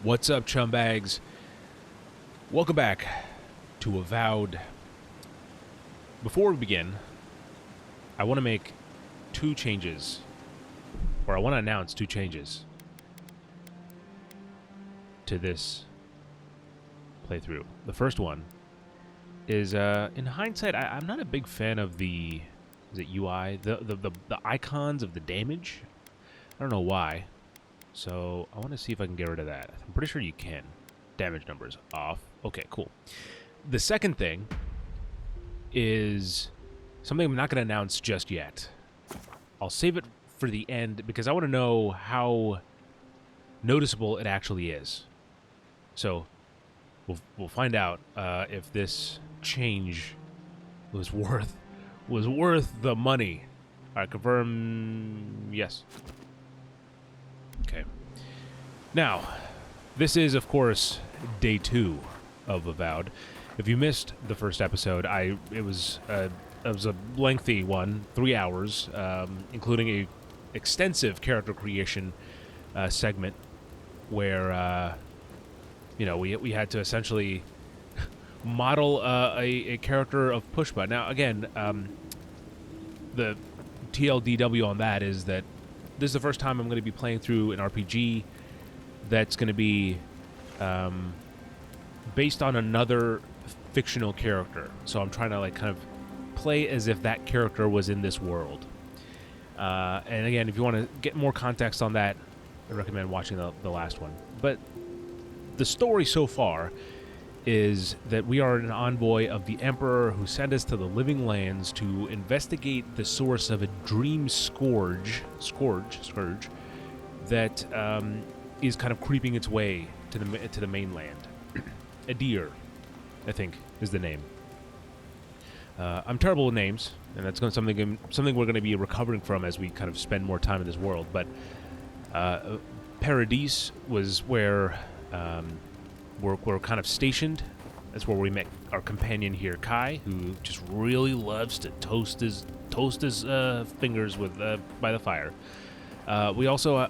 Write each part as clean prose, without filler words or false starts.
What's up, chumbags? Welcome back to Avowed. Before we begin, I want to make two changes, or I want to announce two changes to this playthrough. The first one is, in hindsight, I'm not a big fan of the, is it UI? The icons of the damage. I don't know why. So I want to see if I can get rid of that. I'm pretty sure you can. Damage numbers off. Okay, cool. The second thing is something I'm not going to announce just yet. I'll save it for the end because I want to know how noticeable it actually is. So we'll find out if this change was worth the money. All right, confirm yes. Okay. Now, this is, of course, day 2 of Avowed. If you missed the first episode, it was a lengthy one, 3 hours, including a extensive character creation segment where we had to essentially model a character of Pushpa. Now, again, the TLDW on that is that this is the first time I'm going to be playing through an RPG that's going to be based on another fictional character. So I'm trying to kind of play as if that character was in this world. And again, if you want to get more context on that, I recommend watching the last one. But the story so far is that we are an envoy of the Emperor who sent us to the Living Lands to investigate the source of a dream scourge that is kind of creeping its way to the mainland. Adir, I think, is the name. I'm terrible with names, and that's something we're going to be recovering from as we kind of spend more time in this world. But Paradis was where we're kind of stationed. That's where we met our companion here, Kai, who just really loves to toast his fingers with by the fire. We also,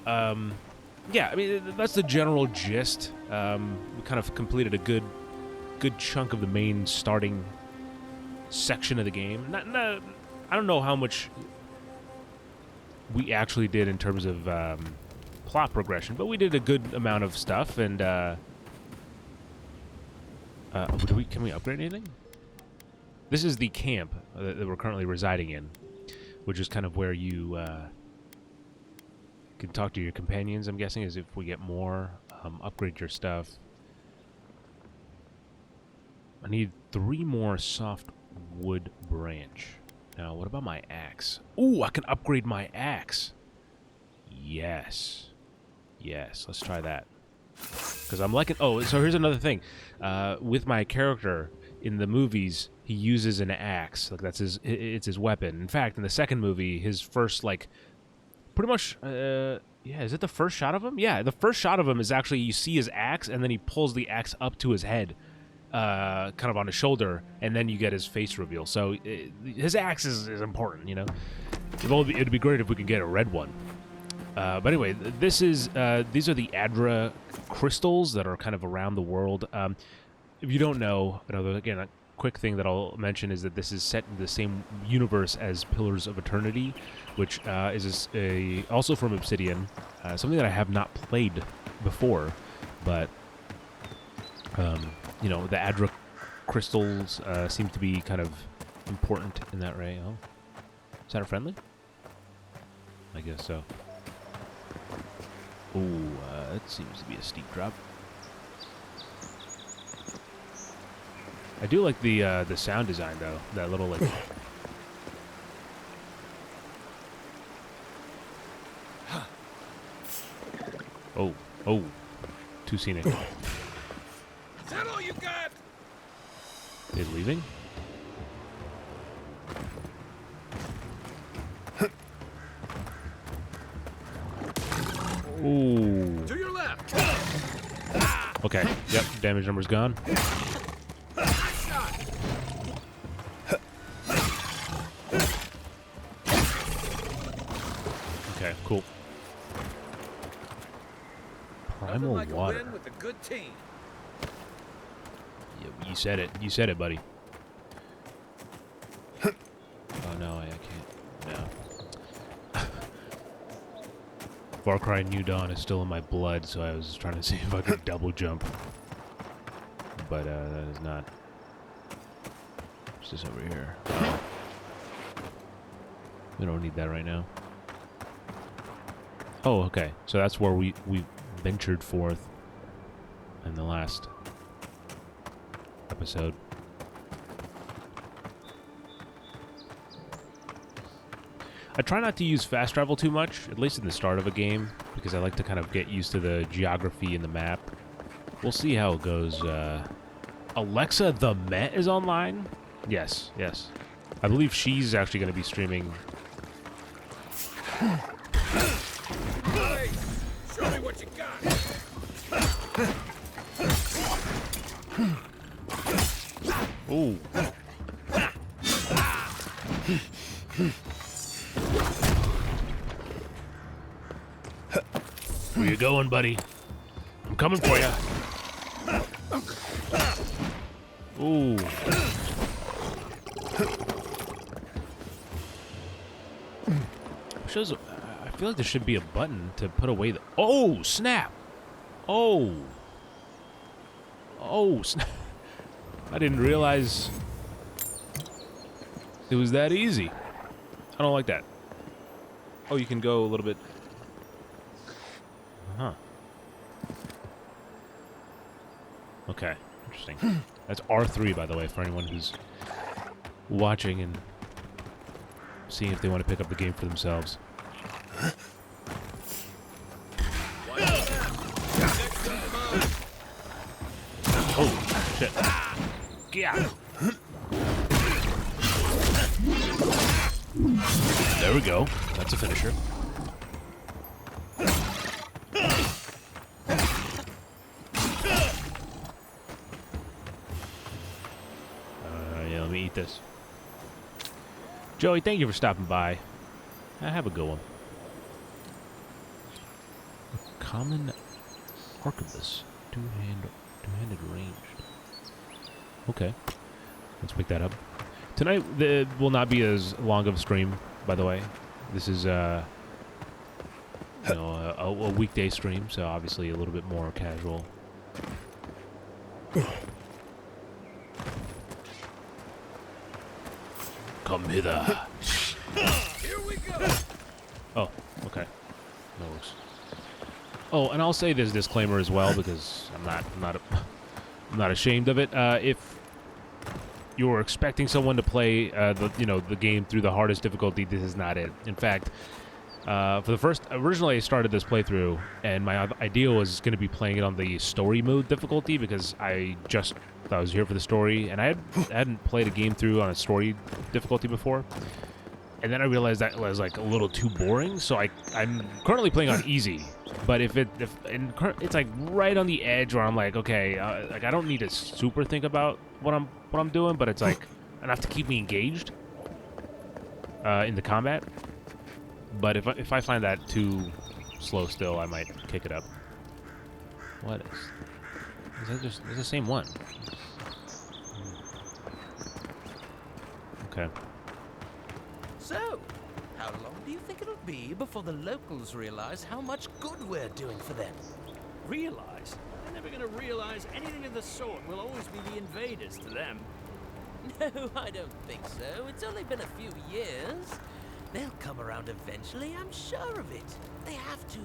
that's the general gist. We kind of completed a good chunk of the main starting section of the game. I don't know how much we actually did in terms of plot progression, but we did a good amount of stuff. And can we upgrade anything? This is the camp that we're currently residing in, which is kind of where you can talk to your companions, I'm guessing, is if we get more, upgrade your stuff. I need 3 more soft wood branch. Now, what about my axe? Ooh, I can upgrade my axe. Yes, let's try that. Because I'm liking... Oh, so here's another thing. With my character in the movies, he uses an axe. Like, it's his weapon. In fact, in the second movie, his first, pretty much... is it the first shot of him? Yeah, the first shot of him is actually, you see his axe, and then he pulls the axe up to his head, kind of on his shoulder, and then you get his face reveal. So, his axe is important, you know? It'd be great if we could get a red one. But anyway, these are the Adra crystals that are kind of around the world. If you don't know, again, a quick thing that I'll mention is that this is set in the same universe as Pillars of Eternity, which is also from Obsidian, something that I have not played before, but the Adra crystals seem to be kind of important in that way. Oh, is that a friendly? I guess so. Ooh, that seems to be a steep drop. I do like the sound design though. That little Oh, too scenic. Is that all you got? Is leaving? Ooh. To your left. Okay. Yep. Damage number's gone. Okay. Cool. Nothing more like water. a win with a good team. You said it. You said it, buddy. Oh no, I can't. No. Far Cry New Dawn is still in my blood, so I was trying to see if I could double jump. But that is not. What's this over here? Oh. We don't need that right now. Oh, okay. So that's where we ventured forth in the last episode. I try not to use fast travel too much, at least in the start of a game, because I like to kind of get used to the geography and the map. We'll see how it goes. Alexa the Met is online? Yes, yes. I believe she's actually going to be streaming. Hey, show me what you got. Ooh. Where you going, buddy? I'm coming for you. Ooh. Shows. I feel like there should be a button to put away the. Oh snap! Oh. Oh snap! I didn't realize it was that easy. I don't like that. Oh, you can go a little bit. Huh. Okay, interesting. That's R3, by the way, for anyone who's watching and seeing if they want to pick up the game for themselves. Oh, shit. Yeah. There we go. That's a finisher. Yeah, let me eat this. Joey, thank you for stopping by. Have a good one. A common arquebus. Two-handed ranged. Okay. Let's pick that up. Tonight will not be as long of a stream, by the way. This is you know, a weekday stream, so obviously a little bit more casual. Come hither. Here we go. Oh, okay. That works. Oh, and I'll say this disclaimer as well because I'm not ashamed of it. If you're expecting someone to play the game through the hardest difficulty, this is not it. In fact, originally I started this playthrough, and my idea was going to be playing it on the story mode difficulty because I was here for the story, and I hadn't played a game through on a story difficulty before. And then I realized that was like a little too boring, so I'm currently playing on easy. But it's like right on the edge where I'm like, okay, like I don't need to super think about what I'm doing, but it's like enough to keep me engaged in the combat. But if I find that too slow still, I might kick it up. What is that? Just it's the same one. Okay. So, how long do you think it'll be before the locals realize how much good we're doing for them? Realize? They're never going to realize anything of the sort. We'll always be the invaders to them. No, I don't think so. It's only been a few years. They'll come around eventually, I'm sure of it. They have to.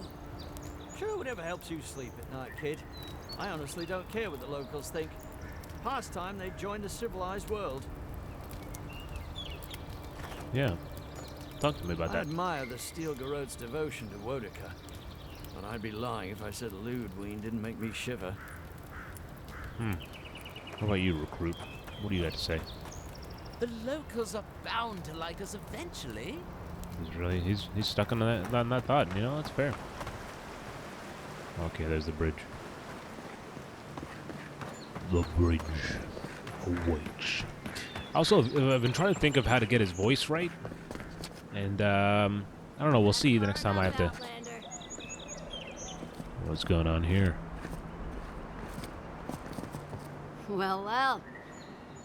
Sure, whatever helps you sleep at night, kid. I honestly don't care what the locals think. Past time they'd join the civilized world. Yeah. Talk to me about I that. admire the Steel Garot's devotion to Wodaka. But I'd be lying if I said Ludwig didn't make me shiver. What about you, Recruit? What do you have to say? The locals are bound to like us eventually. He's stuck on that thought. You know, that's fair. Okay, there's the bridge. The bridge awaits. Also, I've been trying to think of how to get his voice right, and I don't know. We'll see the next time I have to What's going on here? Well, well.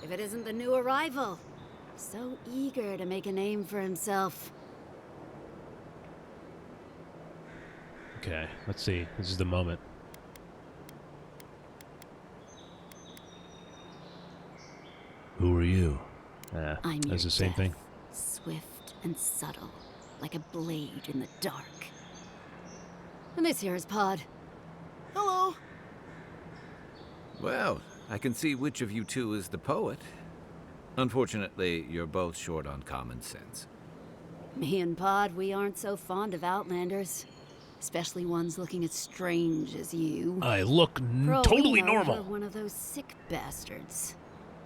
If it isn't the new arrival. So eager to make a name for himself. Okay, let's see. This is the moment. Who are you? I'm that's your the same death, thing. Swift and subtle, like a blade in the dark. And this here is Pod. Hello. Well, I can see which of you two is the poet. Unfortunately, you're both short on common sense. Me and Pod, we aren't so fond of Outlanders. Especially ones looking as strange as you. I look For all totally we know, normal. You're one of those sick bastards.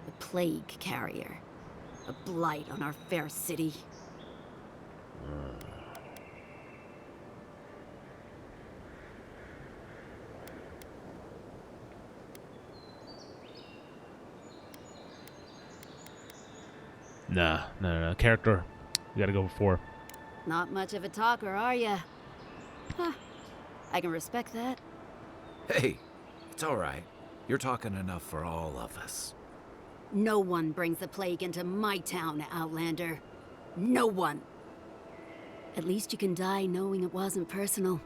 The plague carrier. A blight on our fair city. Nah, no. Character. We gotta go for 4. Not much of a talker, are ya? Huh. I can respect that. Hey, it's all right. You're talking enough for all of us. No one brings the plague into my town, Outlander. No one. At least you can die knowing it wasn't personal.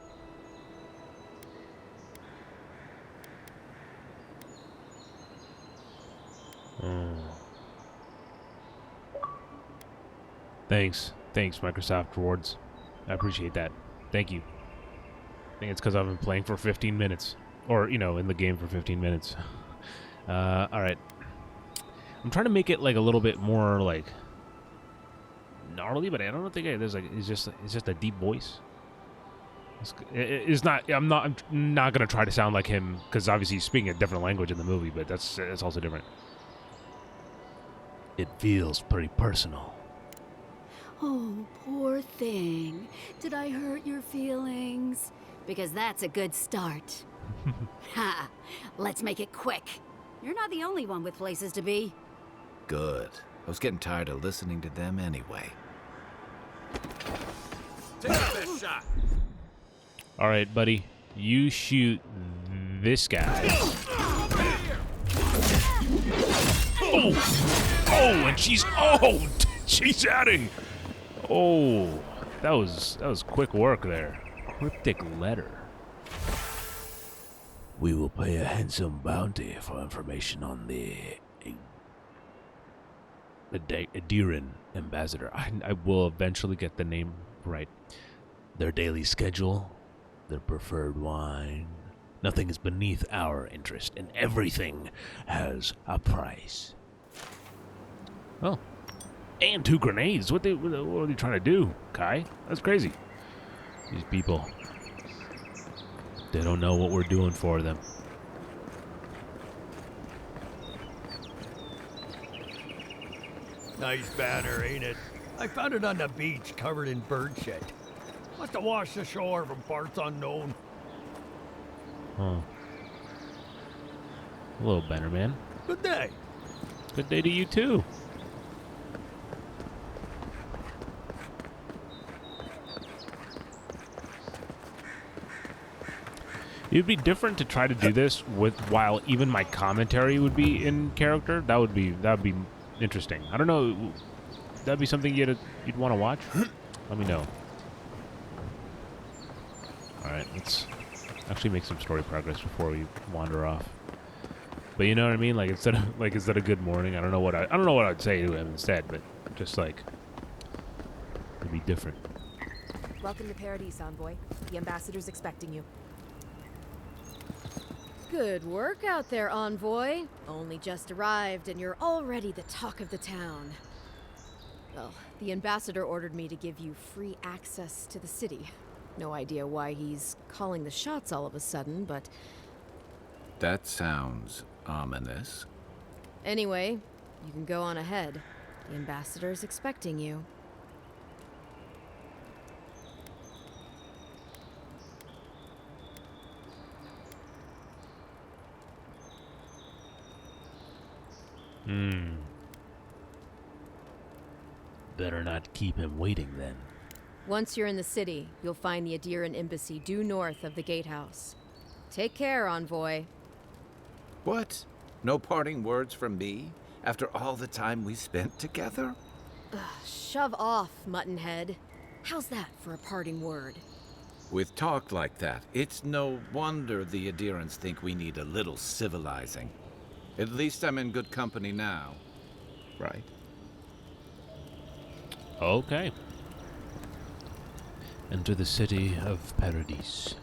Thanks, Microsoft Rewards. I appreciate that. Thank you. I think it's because I've been playing for 15 minutes. Or, in the game for 15 minutes. Alright. I'm trying to make it, like, a little bit more, like, gnarly, but I don't think it's just a deep voice. It's not, I'm not going to try to sound like him, because obviously he's speaking a different language in the movie, but it's also different. It feels pretty personal. Oh, poor thing. Did I hurt your feelings? Because that's a good start. Ha! Let's make it quick. You're not the only one with places to be. Good. I was getting tired of listening to them anyway. Take the best shot. All right, buddy. You shoot this guy. Oh, and she's out of here. Oh, that was quick work there. Cryptic letter. We will pay a handsome bounty for information on the Adiran ambassador. I will eventually get the name right. Their daily schedule, their preferred wine. Nothing is beneath our interest, and everything has a price. Oh. And 2 grenades. What are they trying to do, Kai? That's crazy. These people. They don't know what we're doing for them. Nice banner, ain't it? I found it on the beach, covered in bird shit. Must have washed ashore from parts unknown. Huh. Hello, banner man. Good day. Good day to you, too. It'd be different to try to do this while even my commentary would be in character. That'd be interesting. I don't know. That'd be something you'd want to watch. Let me know. All right, let's actually make some story progress before we wander off. But you know what I mean? Like instead of good morning, I don't know what I'd say to him instead. But just like it'd be different. Welcome to Paradise, Envoy. The ambassador's expecting you. Good work out there, Envoy. Only just arrived, and you're already the talk of the town. Well, the ambassador ordered me to give you free access to the city. No idea why he's calling the shots all of a sudden, but... That sounds ominous. Anyway, you can go on ahead. The ambassador's expecting you. Better not keep him waiting then. Once you're in the city, you'll find the Adiran embassy due north of the gatehouse. Take care, Envoy. What? No parting words from me? After all the time we spent together? Shove off, Muttonhead. How's that for a parting word? With talk like that, it's no wonder the adherents think we need a little civilizing. At least I'm in good company now, right? Okay. Enter the city of Paradise.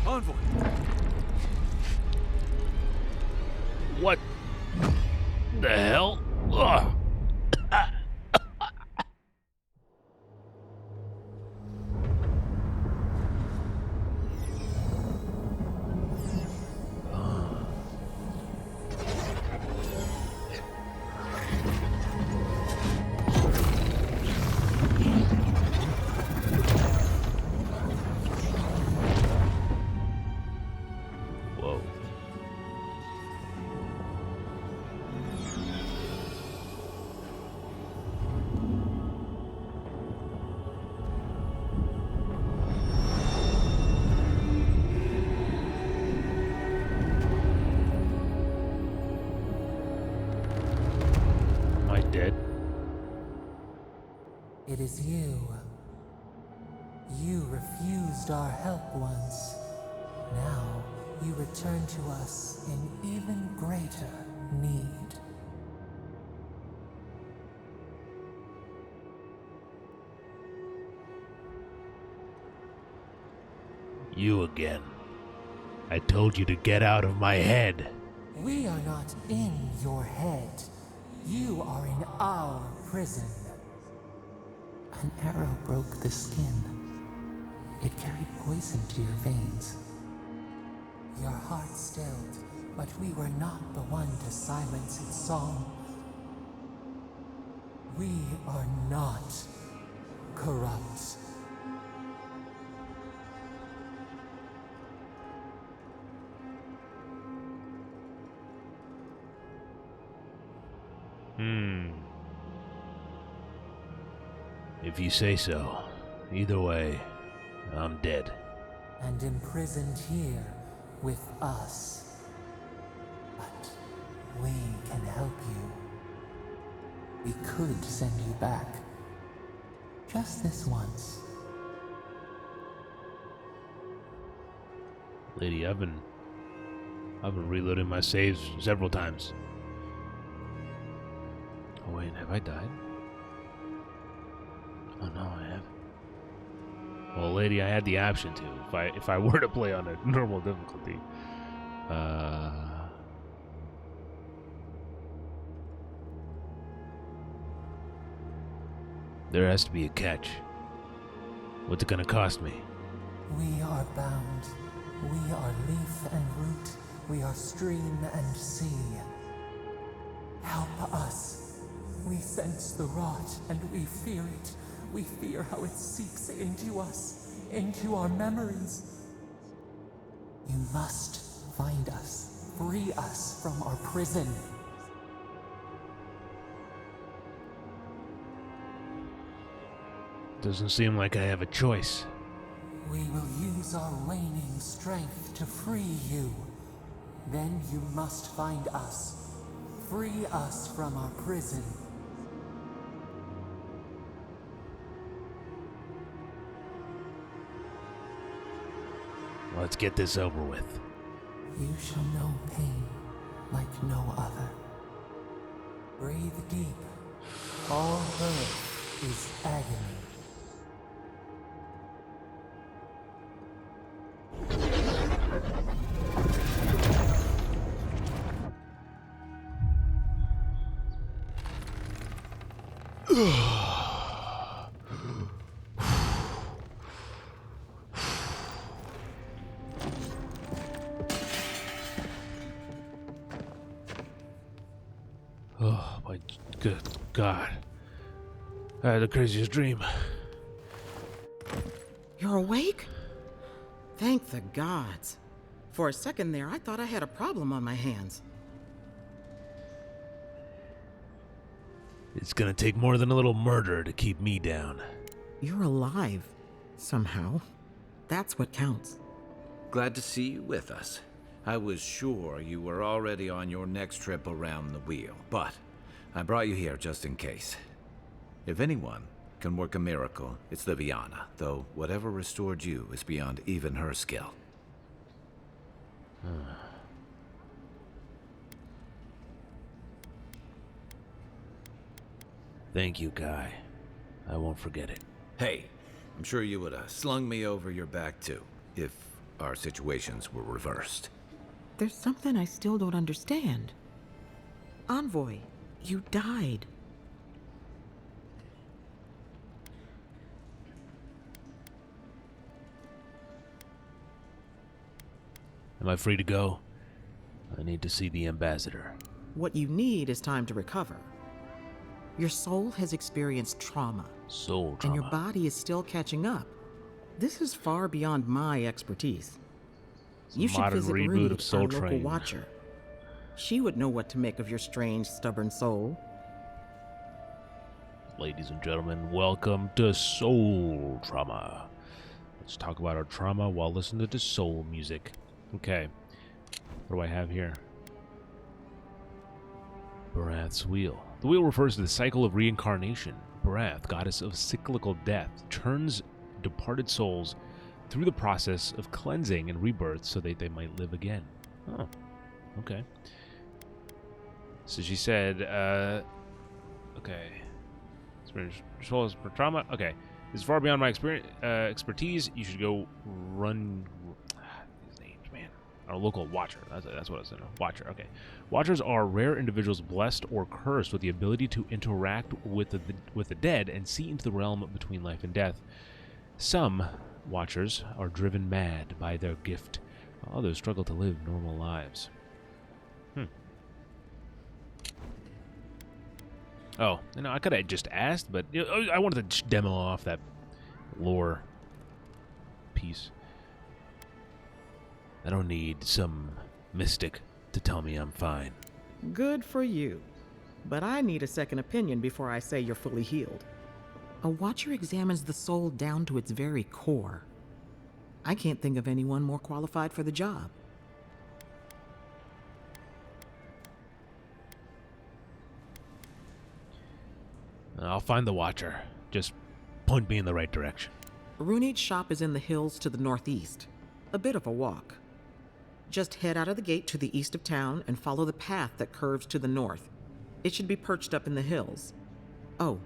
Envoy! What the hell? Ugh. Whoa. Am I dead? It is you. You refused our help once. Now you return to us in even greater need. You again. I told you to get out of my head. We are not in your head. You are in our prison. An arrow broke the skin. It carried poison to your veins. Your heart stilled, but we were not the one to silence its song. We are not corrupt. If you say so. Either way, I'm dead. And imprisoned here with us. But we can help you. We could send you back. Just this once. Lady, I've been reloading my saves several times. Oh wait, have I died? Oh no, I have. Well, lady, I had the option to. If I were to play on a normal difficulty. There has to be a catch. What's it gonna cost me? We are bound. We are leaf and root. We are stream and sea. Help us. We sense the rot and we fear it. We fear how it seeps into us, into our memories. You must find us, free us from our prison. Doesn't seem like I have a choice. We will use our waning strength to free you. Then you must find us. Free us from our prison. Let's get this over with. You shall know pain like no other. Breathe deep. All birth is agony. Oh my good God. I had the craziest dream. You're awake? Thank the gods. For a second there, I thought I had a problem on my hands. It's gonna take more than a little murder to keep me down. You're alive, somehow. That's what counts. Glad to see you with us. I was sure you were already on your next trip around the wheel, but I brought you here just in case. If anyone can work a miracle, it's Liviana, though whatever restored you is beyond even her skill. Thank you, Guy. I won't forget it. Hey, I'm sure you would have slung me over your back too, if our situations were reversed. There's something I still don't understand. Envoy, you died. Am I free to go? I need to see the ambassador. What you need is time to recover. Your soul has experienced trauma. Soul And your trauma. body is still catching up. This is far beyond my expertise. You should Modern visit reboot Rooney, of Soul our local Train. watcher. She would know what to make of your strange, stubborn soul. Ladies and gentlemen, welcome to Soul Trauma. Let's talk about our trauma while listening to soul music. Okay. What do I have here? Barath's wheel. The wheel refers to the cycle of reincarnation. Barath, goddess of cyclical death, turns departed souls through the process of cleansing and rebirth so that they might live again. Oh, okay. So she said, okay. Souls for trauma. Okay. This is far beyond my expertise. You should go run. These names, man. Our local watcher. That's what I was saying. Watcher. Okay. Watchers are rare individuals blessed or cursed with the ability to interact with the dead and see into the realm between life and death. Some watchers are driven mad by their gift, while others struggle to live normal lives. Oh, I could have just asked, but I wanted to demo off that lore piece. I don't need some mystic to tell me I'm fine. Good for you. But I need a second opinion before I say you're fully healed. A watcher examines the soul down to its very core. I can't think of anyone more qualified for the job. I'll find the watcher. Just point me in the right direction. Rune's shop is in the hills to the northeast. A bit of a walk. Just head out of the gate to the east of town and follow the path that curves to the north. It should be perched up in the hills. Oh,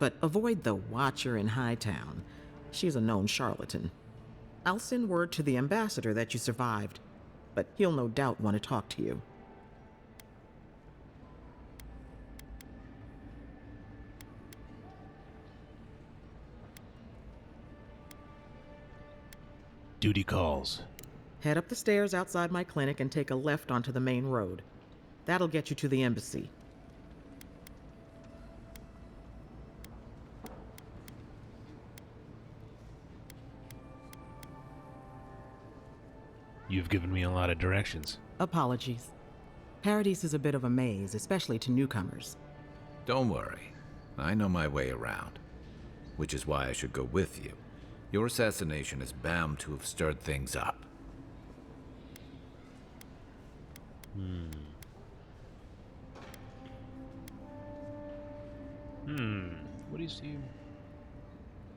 but avoid the watcher in Hightown. She's a known charlatan. I'll send word to the ambassador that you survived, but he'll no doubt want to talk to you. Duty calls. Head up the stairs outside my clinic and take a left onto the main road. That'll get you to the embassy. You've given me a lot of directions. Apologies. Paradise is a bit of a maze, especially to newcomers. Don't worry. I know my way around. Which is why I should go with you. Your assassination is bound to have stirred things up. What do you see?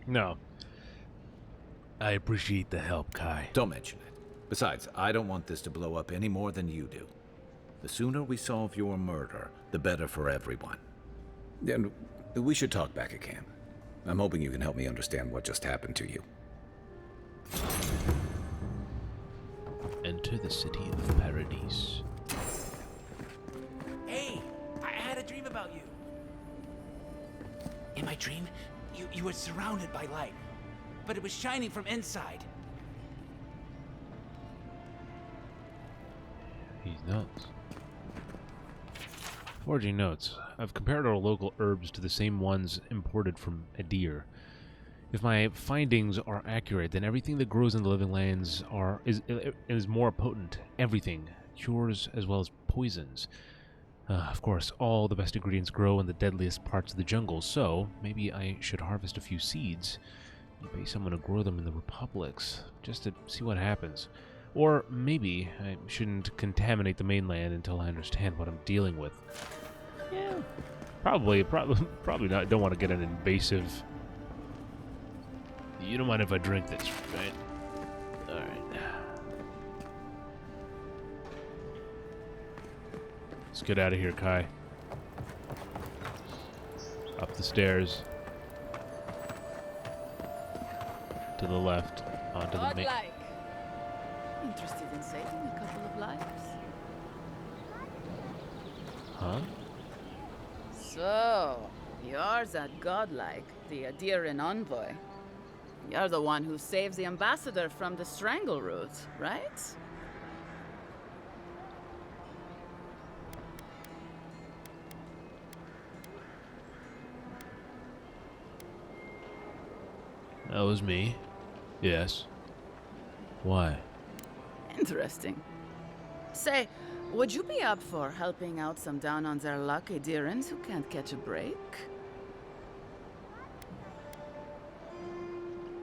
No. I appreciate the help, Kai. Don't mention it. Besides, I don't want this to blow up any more than you do. The sooner we solve your murder, the better for everyone. And we should talk back at camp. I'm hoping you can help me understand what just happened to you. Enter the city of Paradise. Hey, I had a dream about you. In my dream, you were surrounded by light, but it was shining from inside. He's nuts. Forging notes. I've compared our local herbs to the same ones imported from Adir. If my findings are accurate, then everything that grows in the living lands is more potent. Everything. Cures as well as poisons. Of course, all the best ingredients grow in the deadliest parts of the jungle, so maybe I should harvest a few seeds and pay someone to grow them in the republics, just to see what happens. Or maybe I shouldn't contaminate the mainland until I understand what I'm dealing with. Yeah, probably not. Don't want to get an invasive. You don't mind if I drink this, right? All right. Let's get out of here, Kai. Up the stairs. To the left. Onto the main. Interested in saving a couple of lives? Huh? So, you're that godlike, the Adiran envoy. You're the one who saves the ambassador from the strangle root, right? That was me. Yes. Why? Interesting. Say, would you be up for helping out some down on their luck Adirans who can't catch a break?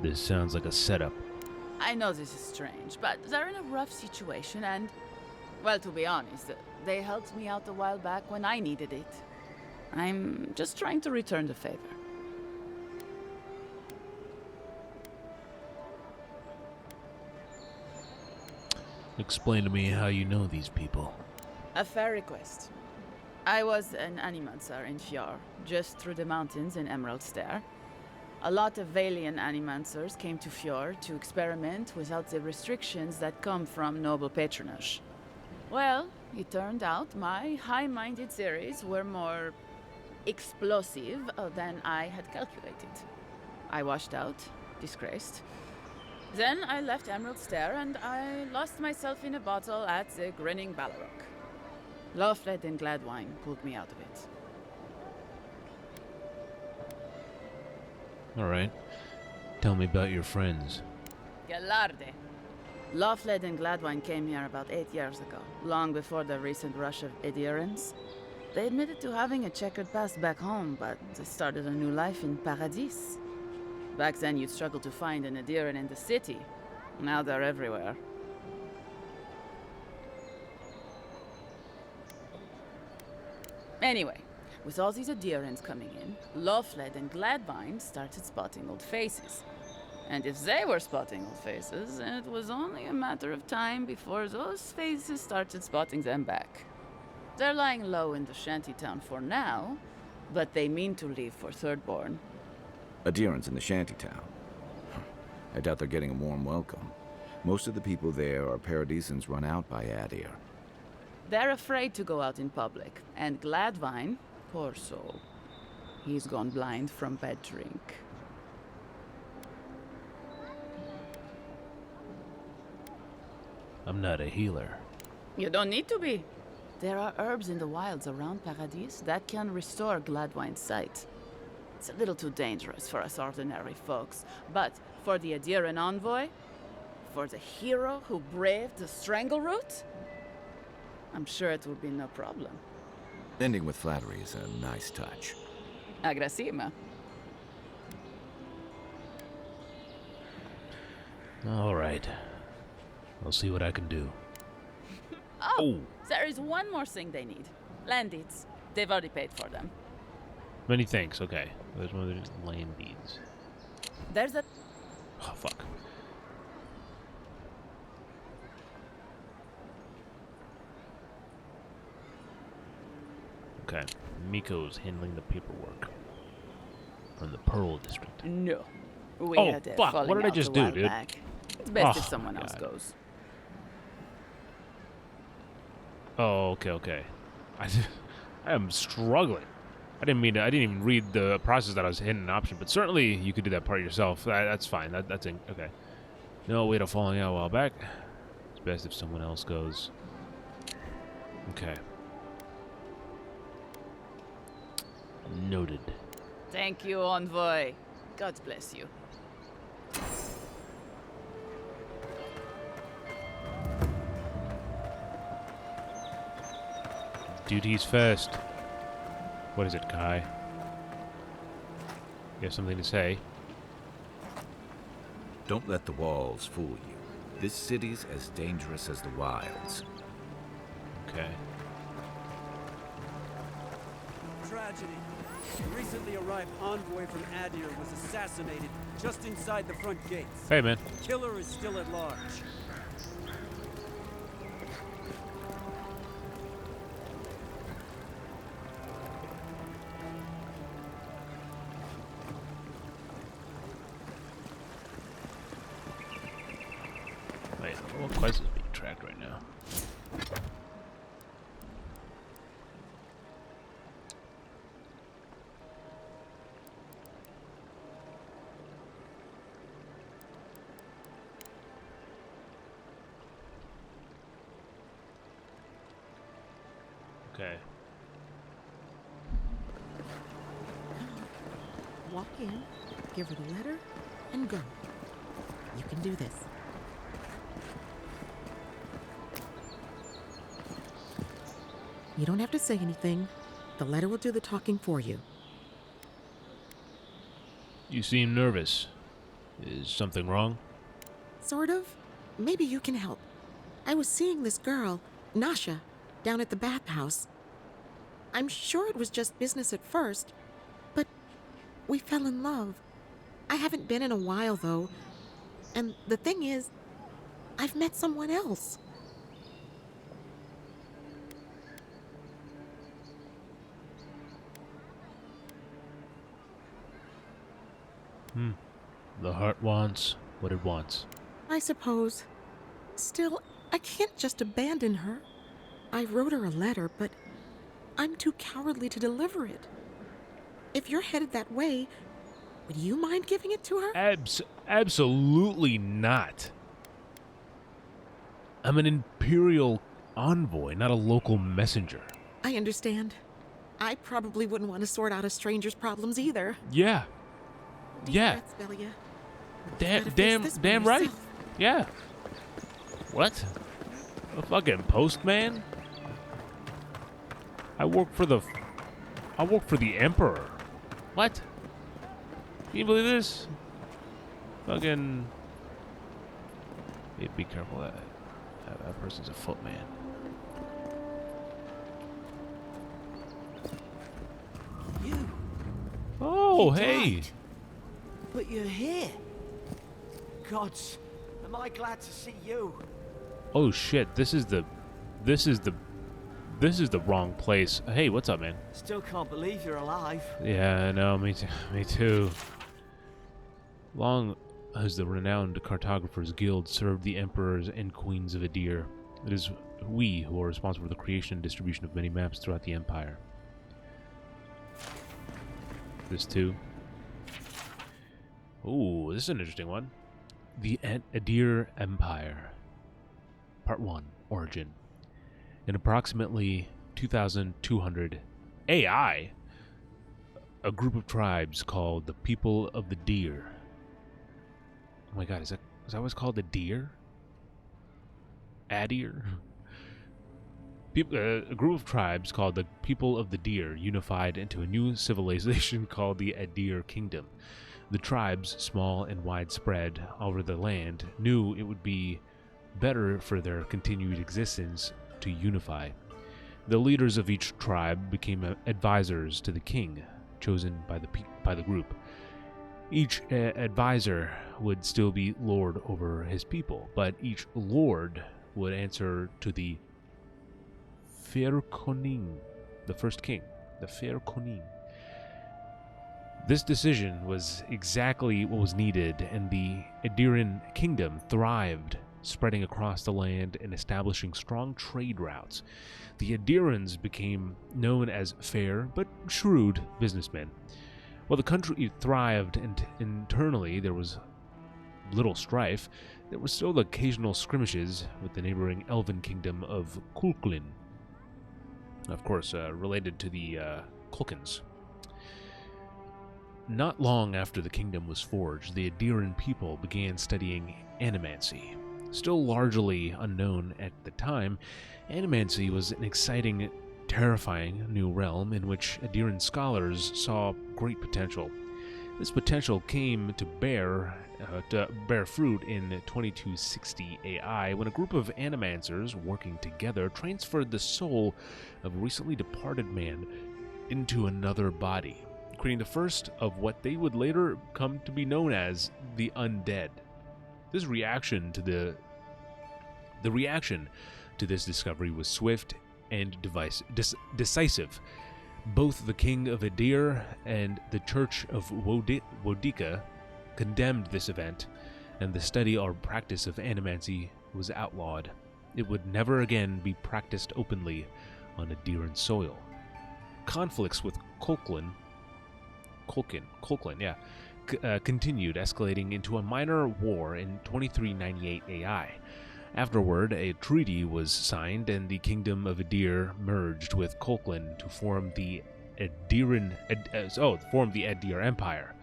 This sounds like a setup. I know this is strange, but they're in a rough situation and, well, to be honest, they helped me out a while back when I needed it. I'm just trying to return the favor. Explain to me how you know these people. A fair request. I was an animancer in Fjord, just through the mountains in Emerald Stair. A lot of Valian animancers came to Fjord to experiment without the restrictions that come from noble patronage. Well, it turned out my high-minded theories were more explosive than I had calculated. I washed out, disgraced. Then I left Emerald Stair and I lost myself in a bottle at the Grinning Ballarok. Lofled and Gladwine pulled me out of it. Alright. Tell me about your friends. Galarde. Lofled and Gladwine came here about 8 years ago, long before the recent rush of adherents. They admitted to having a checkered past back home, but they started a new life in Paradis. Back then, you'd struggle to find an adherent in the city. Now they're everywhere. Anyway, with all these adherents coming in, Lofled and Gladvine started spotting old faces. And if they were spotting old faces, it was only a matter of time before those faces started spotting them back. They're lying low in the shantytown for now, but they mean to leave for Thirdborn. Adherents in the shantytown. I doubt they're getting a warm welcome. Most of the people there are Paradisans run out by Adir. They're afraid to go out in public, and Gladvine, poor soul, he's gone blind from bad drink. I'm not a healer. You don't need to be. There are herbs in the wilds around Paradis that can restore Gladwine's sight. It's a little too dangerous for us ordinary folks, but for the Adiran envoy, for the hero who braved the strangle root, I'm sure it will be no problem. Ending with flattery is a nice touch. Agrasima. Alright. I'll see what I can do. Oh, there is one more thing they need. Land deeds. They've already paid for them. Many thanks, okay. There's one of these land deeds. There's a... Oh, fuck. Okay. Miko's handling the paperwork. From the Pearl District. No. We Oh, had a fuck. falling What did I out just a do, while dude? back. It's best if Oh, someone else God. goes. Oh, okay. I am struggling. I didn't even read the process that I was hitting an option, but certainly you could do that part yourself. That's fine. That's in, okay. No, we had a falling out a while back. It's best if someone else goes. Okay. Noted. Thank you, envoy. God bless you. Duties first. What is it, Kai? You have something to say? Don't let the walls fool you. This city's as dangerous as the wilds. Okay. Tragedy. A recently arrived envoy from Adir was assassinated just inside the front gates. Hey, man. The killer is still at large. Wait, what quest is being tracked right now? Okay. Walk in, give her the letter, and go. You can do this. You don't have to say anything. The letter will do the talking for you. You seem nervous. Is something wrong? Sort of. Maybe you can help. I was seeing this girl, Nasha, down at the bathhouse. I'm sure it was just business at first, but we fell in love. I haven't been in a while, though. And the thing is, I've met someone else. The heart wants what it wants. I suppose. Still, I can't just abandon her. I wrote her a letter, but I'm too cowardly to deliver it. If you're headed that way, would you mind giving it to her? Absolutely not. I'm an Imperial envoy, not a local messenger. I understand. I probably wouldn't want to sort out a stranger's problems either. Yeah. Deep Yeah. breaths, Velia. Damn right. Yeah. What? A fucking postman? I work for the Emperor. What? Can you believe this? Fucking. Hey, be careful. That person's a footman. You. Oh, He hey. died. But you're here. Gods, am I glad to see you. Oh shit. This is the wrong place. Hey, what's up, man? Still can't believe you're alive. Yeah, I know. Me too. Me too. Long has the renowned Cartographers Guild served the emperors and queens of Adir. It is we who are responsible for the creation and distribution of many maps throughout the empire. This too. Ooh, this is an interesting one. The Adir Empire. Part 1. Origin. In approximately 2,200 AI, a group of tribes called the People of the Deer. Oh my god, is that what's called the deer? Adir? A group of tribes called the People of the Deer unified into a new civilization called the Adir Kingdom. The tribes, small and widespread over the land, knew it would be better for their continued existence to unify. The leaders of each tribe became advisors to the king, chosen by the group. Each advisor would still be lord over his people, but each lord would answer to the Firkoning, the first king, the Firkoning. This decision was exactly what was needed, and the Adiran kingdom thrived, spreading across the land and establishing strong trade routes. The Adirans became known as fair but shrewd businessmen. While the country thrived and internally there was little strife, there were still occasional skirmishes with the neighboring elven kingdom of Kulklin. Of course, related to the Kulkins. Not long after the kingdom was forged, the Adiran people began studying animancy. Still largely unknown at the time, animancy was an exciting, terrifying new realm in which Adiran scholars saw great potential. This potential came to bear fruit in 2260 AI when a group of animancers working together transferred the soul of a recently departed man into another body, creating the first of what they would later come to be known as the undead. This reaction to the reaction to this discovery was swift and decisive. Both the king of Adir and the church of Wodika condemned this event, and the study or practice of animancy was outlawed. It would never again be practiced openly on Adiran soil. Conflicts with Colquhoun continued, escalating into a minor war in 2398 AI. Afterward, a treaty was signed, and the kingdom of Adir merged with Colquhoun to form the Adir Empire.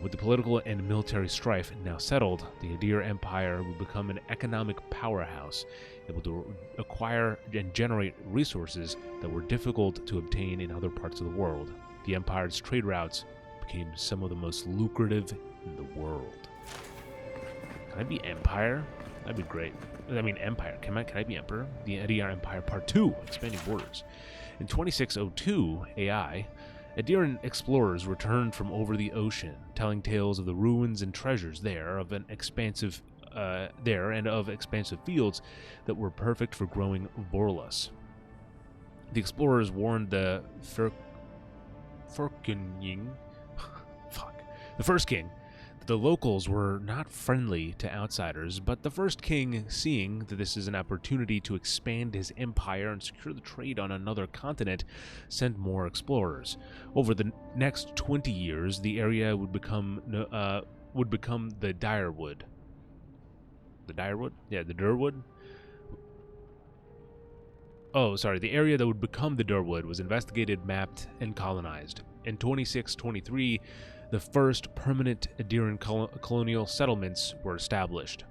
With the political and military strife now settled, the Adir Empire would become an economic powerhouse, able to acquire and generate resources that were difficult to obtain in other parts of the world. The empire's trade routes became some of the most lucrative in the world. Can I be Empire? That'd be great. I mean, Empire. Can I be Emperor? The Adir Empire Part 2, Expanding Borders. In 2602 AI, Adiran explorers returned from over the ocean, telling tales of the ruins and treasures there and of expansive fields that were perfect for growing Vorlas. The explorers warned the the first king, that the locals were not friendly to outsiders, but the first king, seeing that this is an opportunity to expand his empire and secure the trade on another continent, sent more explorers. Over the next 20 years, the area would become the Direwood. The Direwood? Yeah, the Durwood. Oh, sorry. The area that would become the Durwood was investigated, mapped, and colonized. In 2623, the first permanent Adiran colonial settlements were established.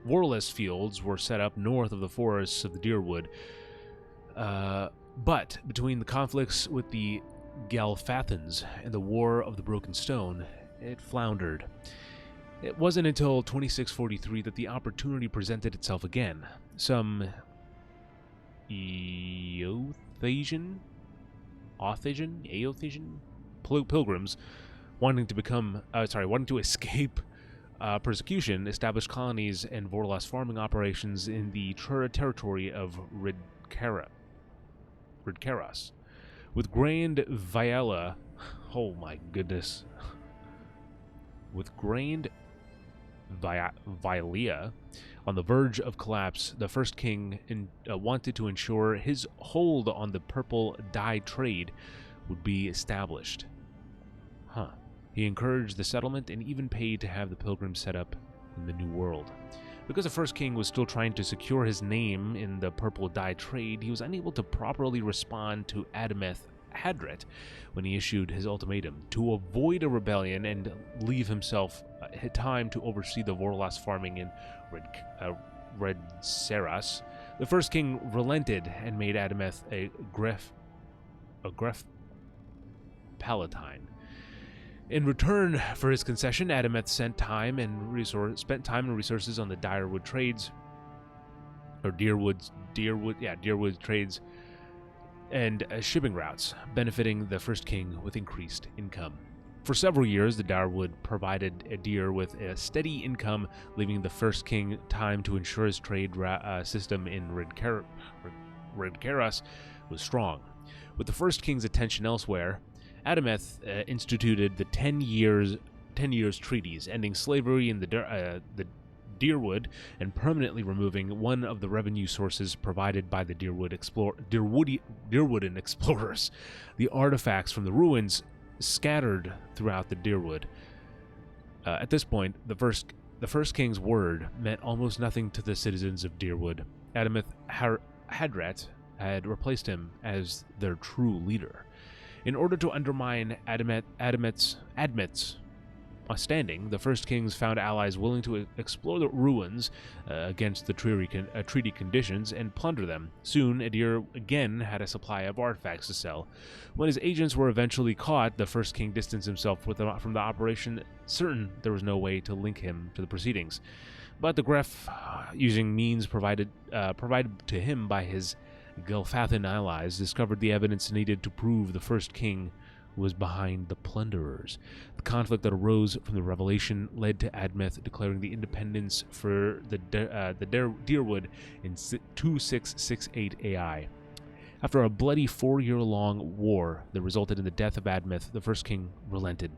Vorlas fields were set up north of the forests of the Deerwood, but between the conflicts with the Galfathans and the War of the Broken Stone, it floundered. It wasn't until 2643 that the opportunity presented itself again. Some Aothasian pilgrims wanting to escape persecution, established colonies and Vorlas farming operations in the territory of Ridcaras. With Grand Viala, oh my goodness, with Grand Vialia on the verge of collapse, the first king wanted to ensure his hold on the purple dye trade would be established. He encouraged the settlement and even paid to have the pilgrims set up in the New World. Because the first king was still trying to secure his name in the purple dye trade, he was unable to properly respond to Adameth Hadret when he issued his ultimatum. To avoid a rebellion and leave himself time to oversee the Vorlas farming in Redseras, the first king relented and made Adameth a Gref Palatine. In return for his concession, Adameth spent time and resources on the Deerwood trades, Deerwood trades, and shipping routes, benefiting the first king with increased income. For several years, the Deerwood provided Adir with a steady income, leaving the first king time to ensure his trade system in Ridcaras was strong. With the first king's attention elsewhere, Adameth instituted the 10 years treaties, ending slavery in the Deerwood and permanently removing one of the revenue sources provided by the Deerwooden explorers. The artifacts from the ruins scattered throughout the Deerwood. At this point, the first king's word meant almost nothing to the citizens of Deerwood. Adameth Hadret had replaced him as their true leader. In order to undermine Admet's standing, the First Kings found allies willing to explore the ruins against the treaty conditions and plunder them. Soon, Adir again had a supply of artifacts to sell. When his agents were eventually caught, the First King distanced himself from the operation, certain there was no way to link him to the proceedings. But the Gref, using means provided to him by his Gelfathan allies, discovered the evidence needed to prove the First King was behind the plunderers. The conflict that arose from the revelation led to Admeth declaring the independence for the Deerwood in 2668 AI. After a bloody 4-year-long war that resulted in the death of Admeth, the First King relented.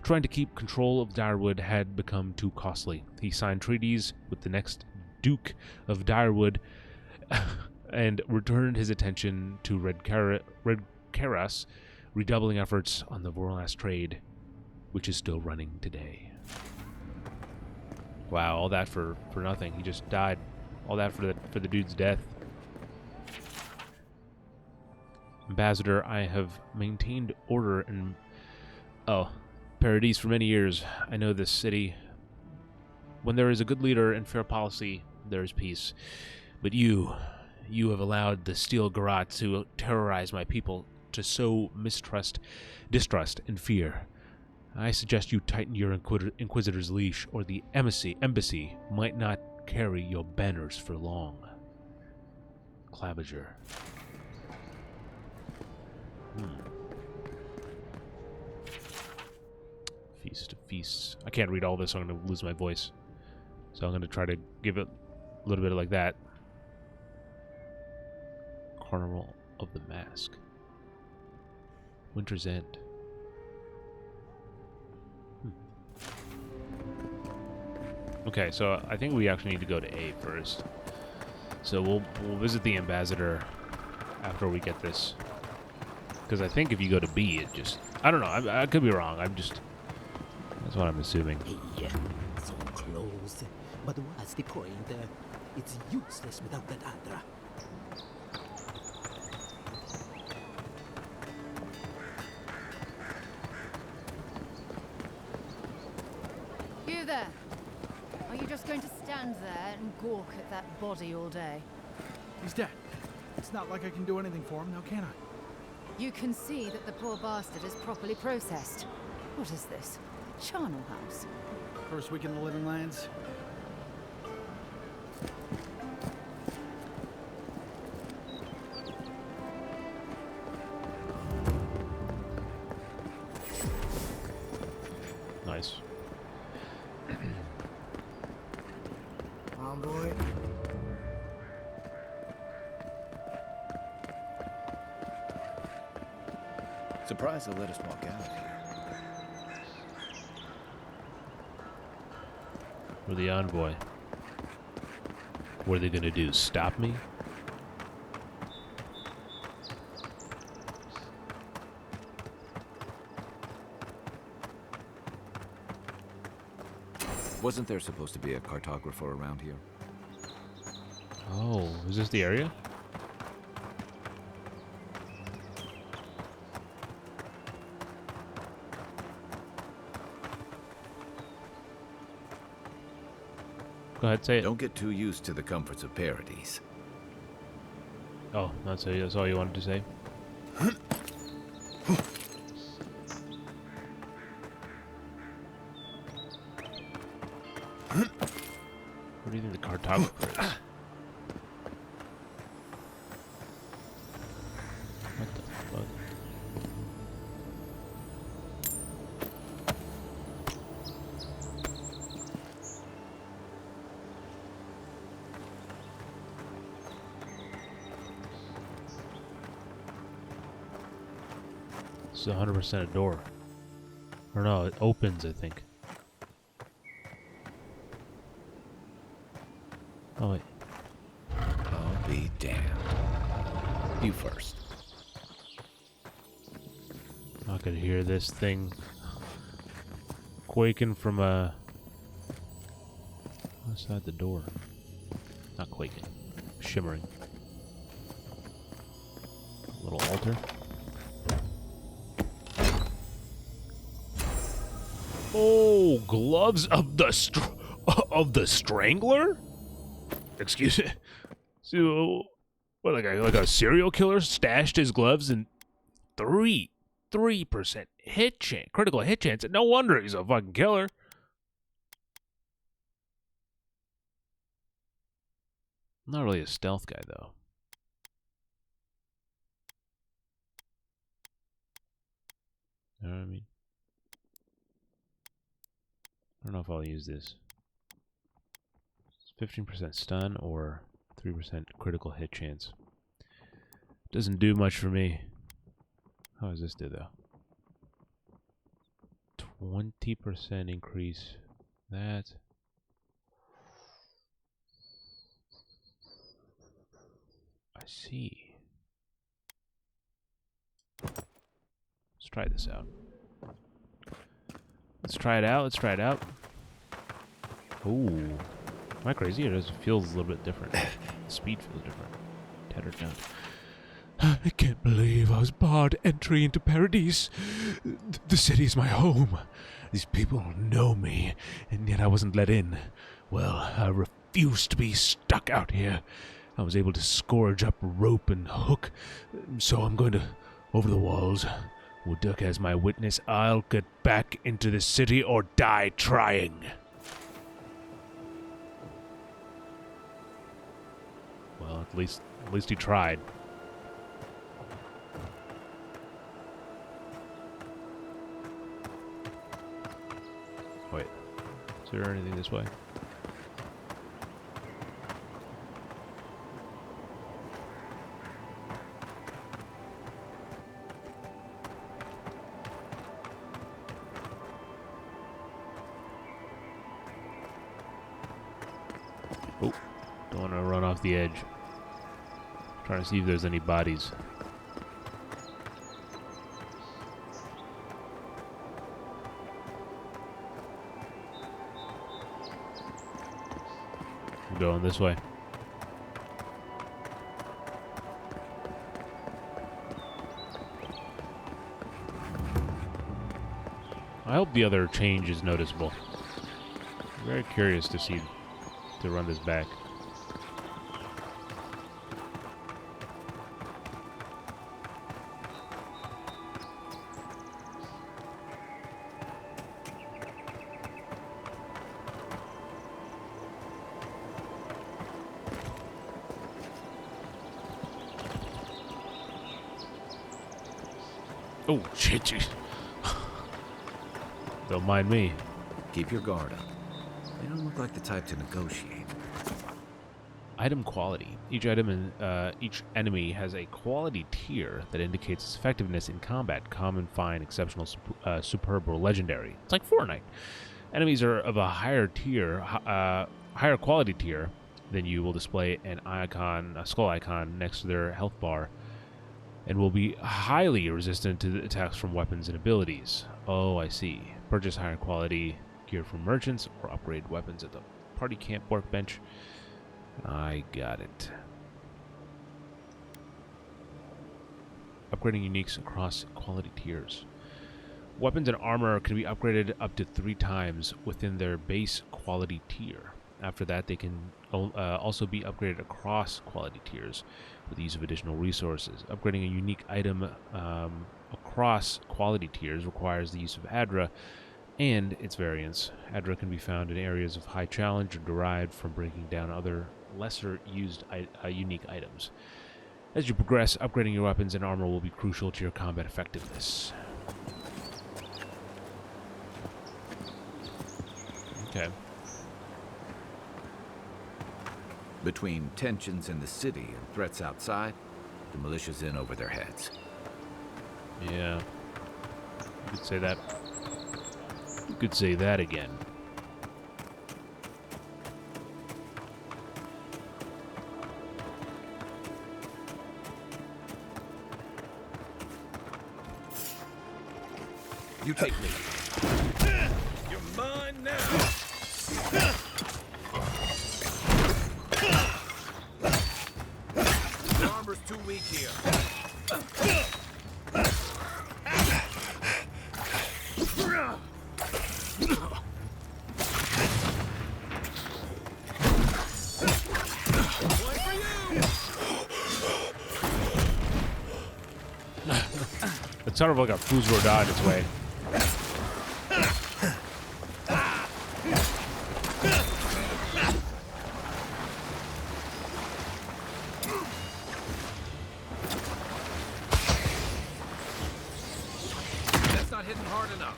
Trying to keep control of Direwood had become too costly. He signed treaties with the next Duke of Direwood and returned his attention to Red Karas, redoubling efforts on the Vorlas trade, which is still running today. Wow, all that for nothing. He just died. All that for the dude's death. Ambassador, I have maintained order in Paradise for many years. I know this city. When there is a good leader and fair policy, there is peace. But you have allowed the Steel Garat to terrorize my people, to sow distrust, and fear. I suggest you tighten your Inquisitor's leash, or the embassy might not carry your banners for long. Claviger. Feast of Feasts. I can't read all this, so I'm going to lose my voice. So I'm going to try to give it a little bit like that. Carnival of the Mask. Winter's End. Okay, so I think we actually need to go to A first. So we'll visit the ambassador after we get this. Because I think if you go to B, it just... I don't know, I could be wrong. That's what I'm assuming. Yeah, so close. But what's the point? It's useless without that Adra. You there? Are you just going to stand there and gawk at that body all day? He's dead. It's not like I can do anything for him, now can I? You can see that the poor bastard is properly processed. What is this? Charnel House? First week in the Living Lands. Nice. Envoy. Surprised they let us walk out of here. We're the envoy. What are they gonna do? Stop me? Wasn't there supposed to be a cartographer around here? Oh, is this the area? Go ahead, say it. Don't get too used to the comforts of Paradise. Oh, that's all you wanted to say? What do you think the cartographer is? What the fuck? It's 100% a door. Or no, it opens, I think. Oh, wait. I'll be damned. You first. I could hear this thing quaking from outside the door. Not quaking, shimmering. A little altar. Oh, gloves of the strangler? Excuse me. So, what, like a serial killer stashed his gloves in 3% hit chance, critical hit chance. No wonder he's a fucking killer. Not really a stealth guy, though. You know what I mean? I don't know if I'll use this. 15% stun or 3% critical hit chance. Doesn't do much for me. How does this do, though? 20% increase. That. I see. Let's try this out. Let's try it out. Let's try it out. Ooh. Am I crazy? Or does it feel a little bit different? The speed feels different. Tattered down. I can't believe I was barred entry into Paradise. The city is my home. These people know me, and yet I wasn't let in. Well, I refuse to be stuck out here. I was able to scourge up rope and hook, so I'm going to over the walls. With Duck as my witness, I'll get back into the city or die trying. Well, at least he tried. Wait, is there anything this way? Oh, don't want to run off the edge. Trying to see if there's any bodies. I'm going this way. I hope the other change is noticeable. I'm very curious to run this back. Oh, shit, jeez. Don't mind me. Keep your guard up. They don't look like the type to negotiate. Item quality. Each item and each enemy has a quality tier that indicates its effectiveness in combat: common, fine, exceptional, superb, or legendary. It's like Fortnite. Enemies are of a higher quality tier than you will display a skull icon next to their health bar, and will be highly resistant to the attacks from weapons and abilities. Oh, I see. Purchase higher quality gear from merchants or upgrade weapons at the party camp workbench. I got it. Upgrading uniques across quality tiers. Weapons and armor can be upgraded up to 3 times within their base quality tier. After that, they can also be upgraded across quality tiers with the use of additional resources. Upgrading a unique item across quality tiers requires the use of Adra and its variants. Adra can be found in areas of high challenge or derived from breaking down other lesser used unique items. As you progress, upgrading your weapons and armor will be crucial to your combat effectiveness. Okay. Between tensions in the city and threats outside, the militia's in over their heads. Yeah. You could say that. You could say that again. You take me. You're mine now. The armor's too weak here. sort of like a fool's road on its way. That's not hitting hard enough.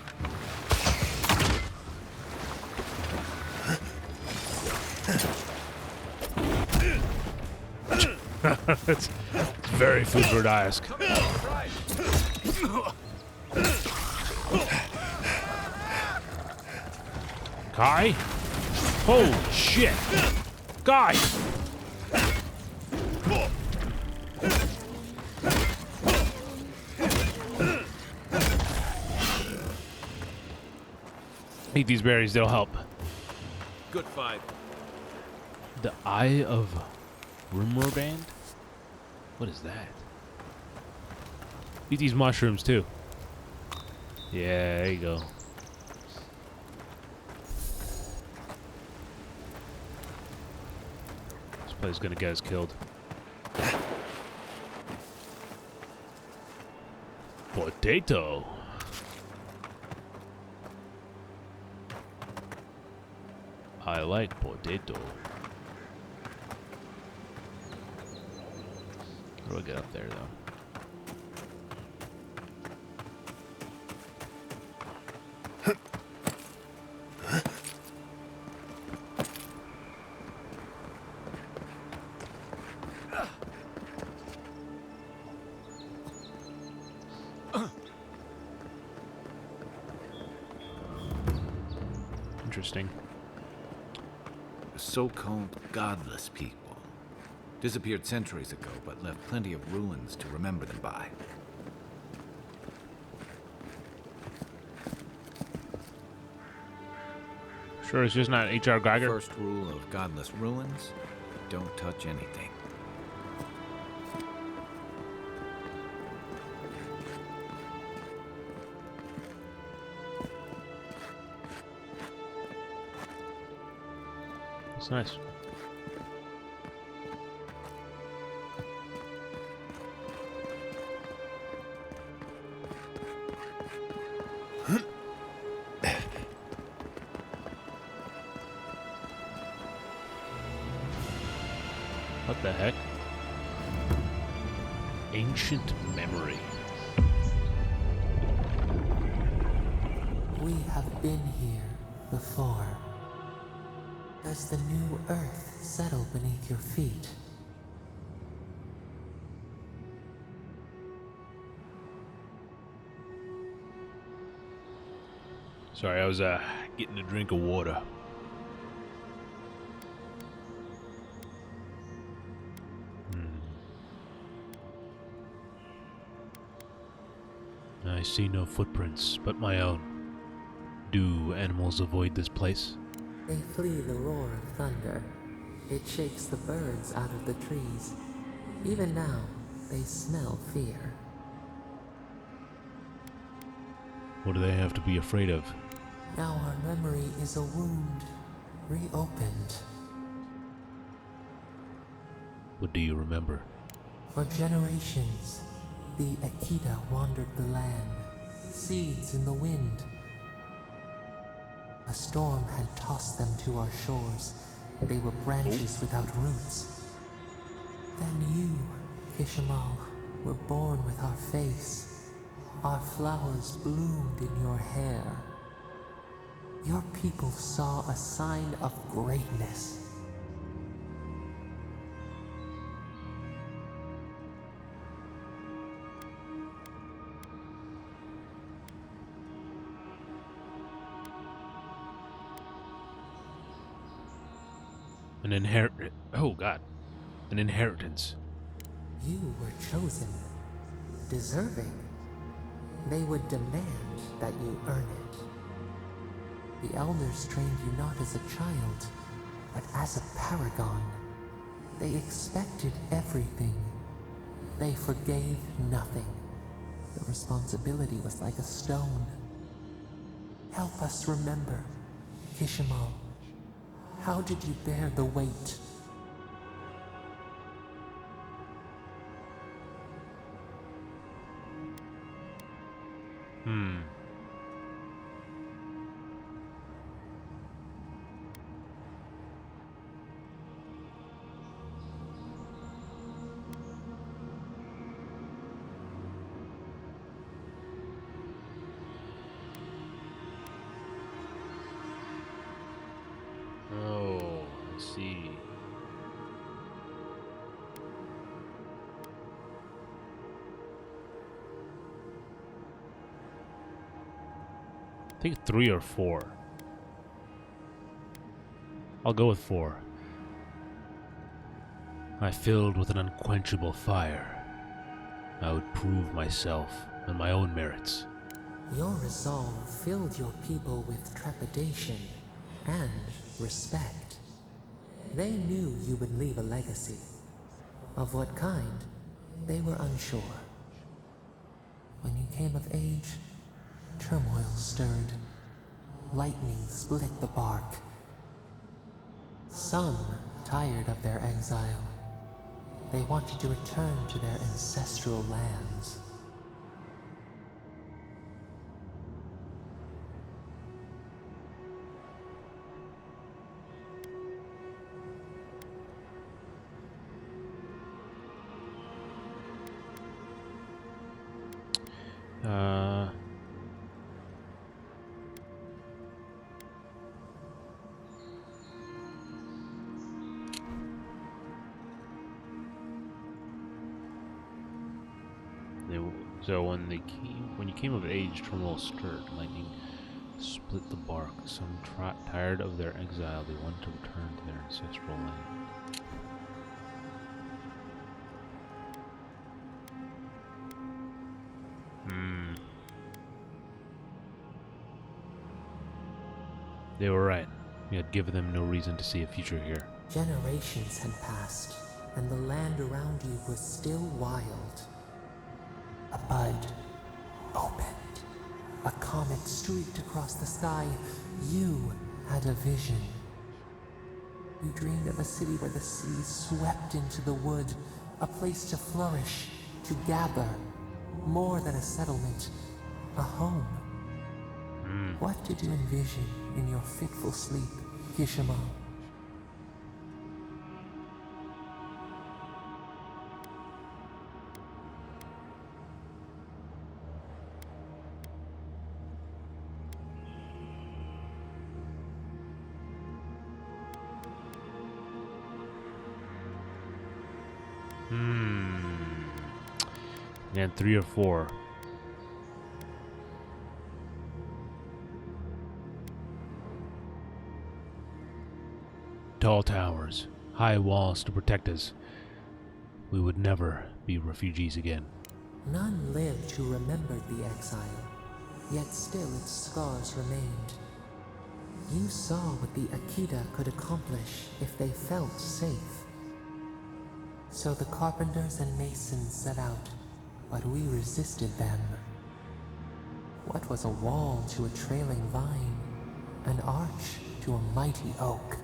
It's very fool's road-esque. Kai? Holy shit! Guy! Eat these berries, they'll help. Good fight. The Eye of Rumor-Band? What is that? Eat these mushrooms too. Yeah, there you go. This place is gonna get us killed. Potato. I like potato. How do I get up there, though? Interesting. So-called godless people. Disappeared centuries ago, but left plenty of ruins to remember them by. Sure, it's just not H.R. Geiger. First rule of godless ruins: don't touch anything. It's nice. What the heck? Ancient memory. We have been here before. Does the new earth settle beneath your feet? Sorry, I was getting a drink of water. I see no footprints but my own. Do animals avoid this place? They flee the roar of thunder. It shakes the birds out of the trees. Even now, they smell fear. What do they have to be afraid of? Now our memory is a wound, reopened. What do you remember? For generations, the Akita wandered the land, seeds in the wind. A storm had tossed them to our shores. They were branches without roots. Then you, Kishimal, were born with our face. Our flowers bloomed in your hair. Your people saw a sign of greatness. An inheritance. You were chosen, deserving. They would demand that you earn it. The elders trained you not as a child, but as a paragon. They expected everything. They forgave nothing. The responsibility was like a stone. Help us remember, Kishimal. How did you bear the weight? Hmm. Oh, I see. I think 3 or 4. I'll go with 4. I filled with an unquenchable fire. I would prove myself on my own merits. Your resolve filled your people with trepidation and respect. They knew you would leave a legacy. Of what kind, they were unsure. When you came of age, turmoil stirred. Lightning split the bark. Some tired of their exile. They wanted to return to their ancestral lands. So when you came of age, turmoil stirred. Lightning split the bark. Some tired of their exile, they wanted to return to their ancestral land. They were right. We had given them no reason to see a future here. Generations had passed, and the land around you was still wild. A bud opened. A comet streaked across the sky. You had a vision. You dreamed of a city where the sea swept into the wood, a place to flourish, to gather, more than a settlement, a home. What did you envision in your fitful sleep, Kishima? And 3 or 4. Tall towers, high walls to protect us. We would never be refugees again. None lived who remembered the exile, yet still its scars remained. You saw what the Akita could accomplish if they felt safe. So the carpenters and masons set out, but we resisted them. What was a wall to a trailing vine, an arch to a mighty oak?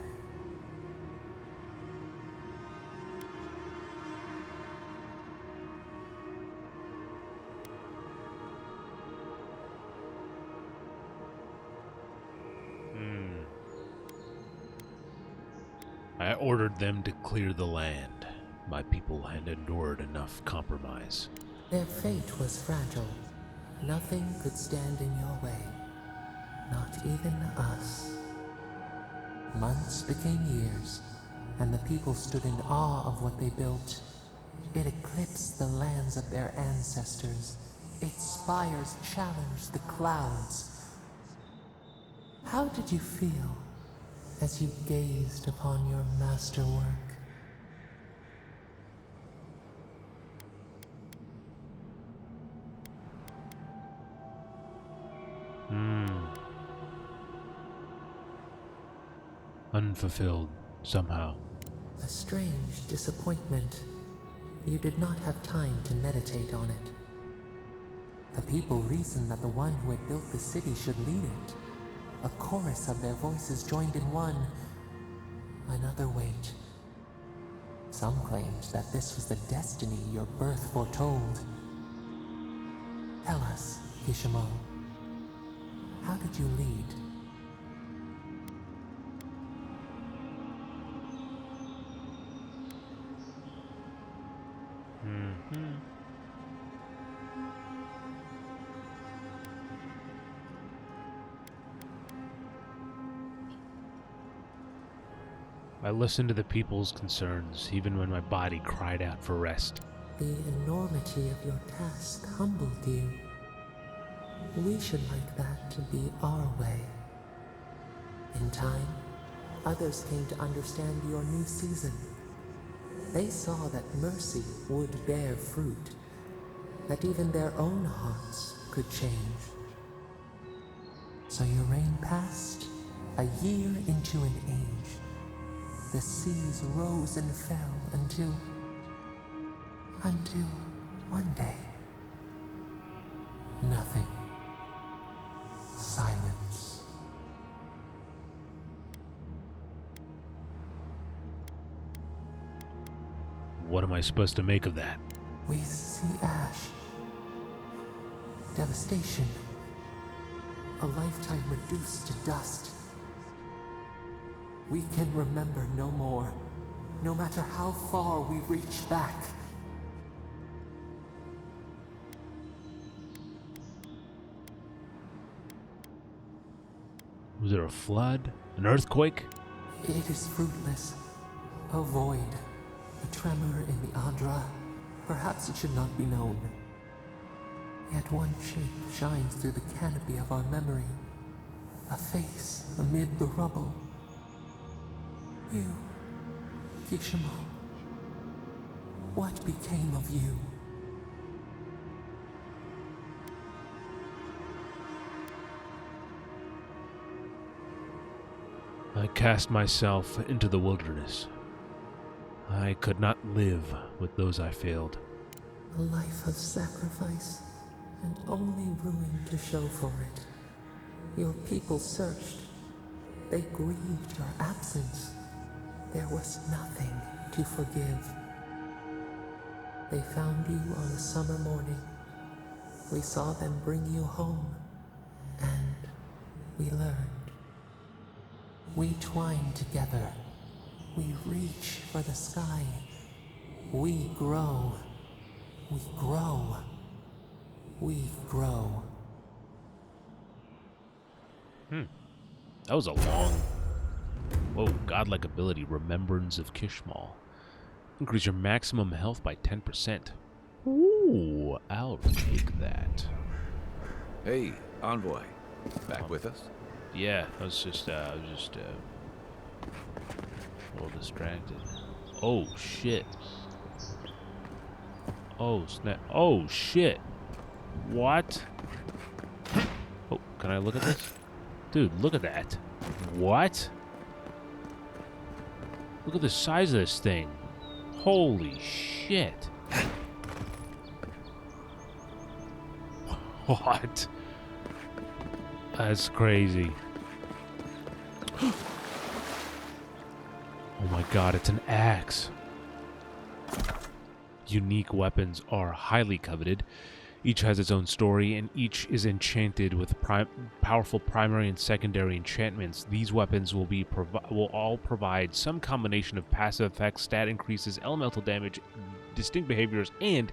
I ordered them to clear the land. My people had endured enough compromise. Their fate was fragile. Nothing could stand in your way. Not even us. Months became years, and the people stood in awe of what they built. It eclipsed the lands of their ancestors. Its spires challenged the clouds. How did you feel as you gazed upon your masterwork? Unfulfilled, somehow. A strange disappointment. You did not have time to meditate on it. The people reasoned that the one who had built the city should lead it. A chorus of their voices joined in one. Another wait. Some claimed that this was the destiny your birth foretold. Tell us, Kishimo, How did you lead? I listened to the people's concerns, even when my body cried out for rest. The enormity of your task humbled you. We should like that to be our way. In time, others came to understand your new season. They saw that mercy would bear fruit, that even their own hearts could change. So your reign passed, a year into an age. The seas rose and fell until one day, nothing. Silence. What am I supposed to make of that? We see ash. Devastation. A lifetime reduced to dust. We can remember no more, no matter how far we reach back. Was there a flood? An earthquake? It is fruitless. A void. A tremor in the Adra. Perhaps it should not be known. Yet one shape shines through the canopy of our memory. A face amid the rubble. You, Kishimo. What became of you? I cast myself into the wilderness. I could not live with those I failed. A life of sacrifice, and only ruin to show for it. Your people searched. They grieved your absence. There was nothing to forgive. They found you on a summer morning. We saw them bring you home, and we learned. We twine together. We reach for the sky. We grow. We grow. We grow. That was a long... Whoa, godlike ability, Remembrance of Kishmal. Increase your maximum health by 10%. Ooh, I'll take that. Hey, Envoy. Back with us? Yeah, I was just a little distracted. Oh, shit. Oh, snap. Oh, shit. What? Oh, can I look at this? Dude, look at that. What? Look at the size of this thing. Holy shit. What? That's crazy. Oh my god, it's an axe. Unique weapons are highly coveted. Each has its own story, and each is enchanted with powerful primary and secondary enchantments. These weapons will all provide some combination of passive effects, stat increases, elemental damage, distinct behaviors, and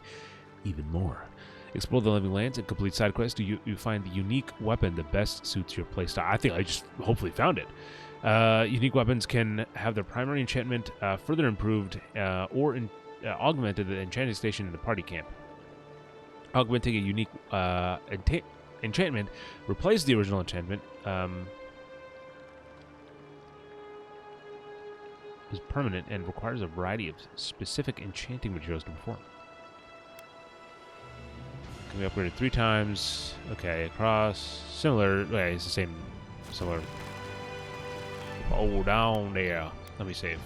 even more. Explore the Living Lands and complete side quests. You find the unique weapon that best suits your playstyle. I think I just hopefully found it. Unique weapons can have their primary enchantment further improved or augmented at the enchanting station in the party camp. Augmenting a unique enchantment replaces the original enchantment is permanent and requires a variety of specific enchanting materials to perform. Can be upgraded 3 times. Okay, across. Similar. Okay, it's the same. Similar. Oh, down there. Let me save.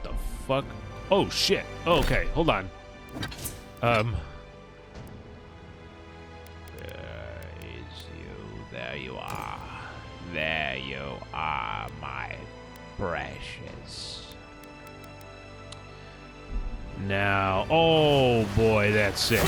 The fuck? Oh, shit. Oh, okay, hold on. There is you. There you are. There you are, my precious. Now, oh boy, that's sick.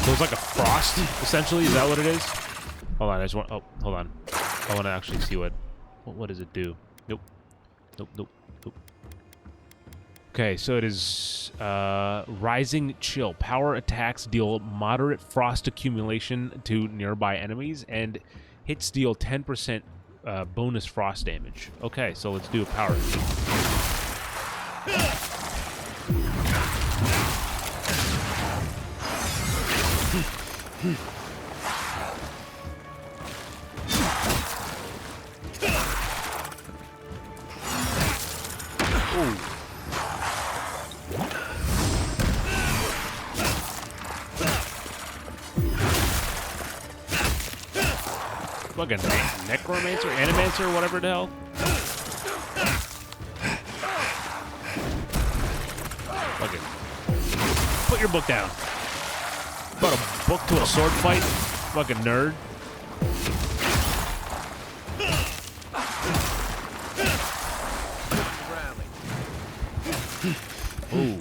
So it's like a frost, essentially. Is that what it is? Hold on, I just want. Oh, hold on. I want to actually see what does it do? Nope. Nope. Nope. Nope. Okay, so it is Rising Chill. Power attacks deal moderate frost accumulation to nearby enemies, and hits deal 10% bonus frost damage. Okay, so let's do a power. Fucking necromancer, animancer, whatever the hell. Fucking put your book down. Brought a book to a sword fight, fucking nerd. Ooh.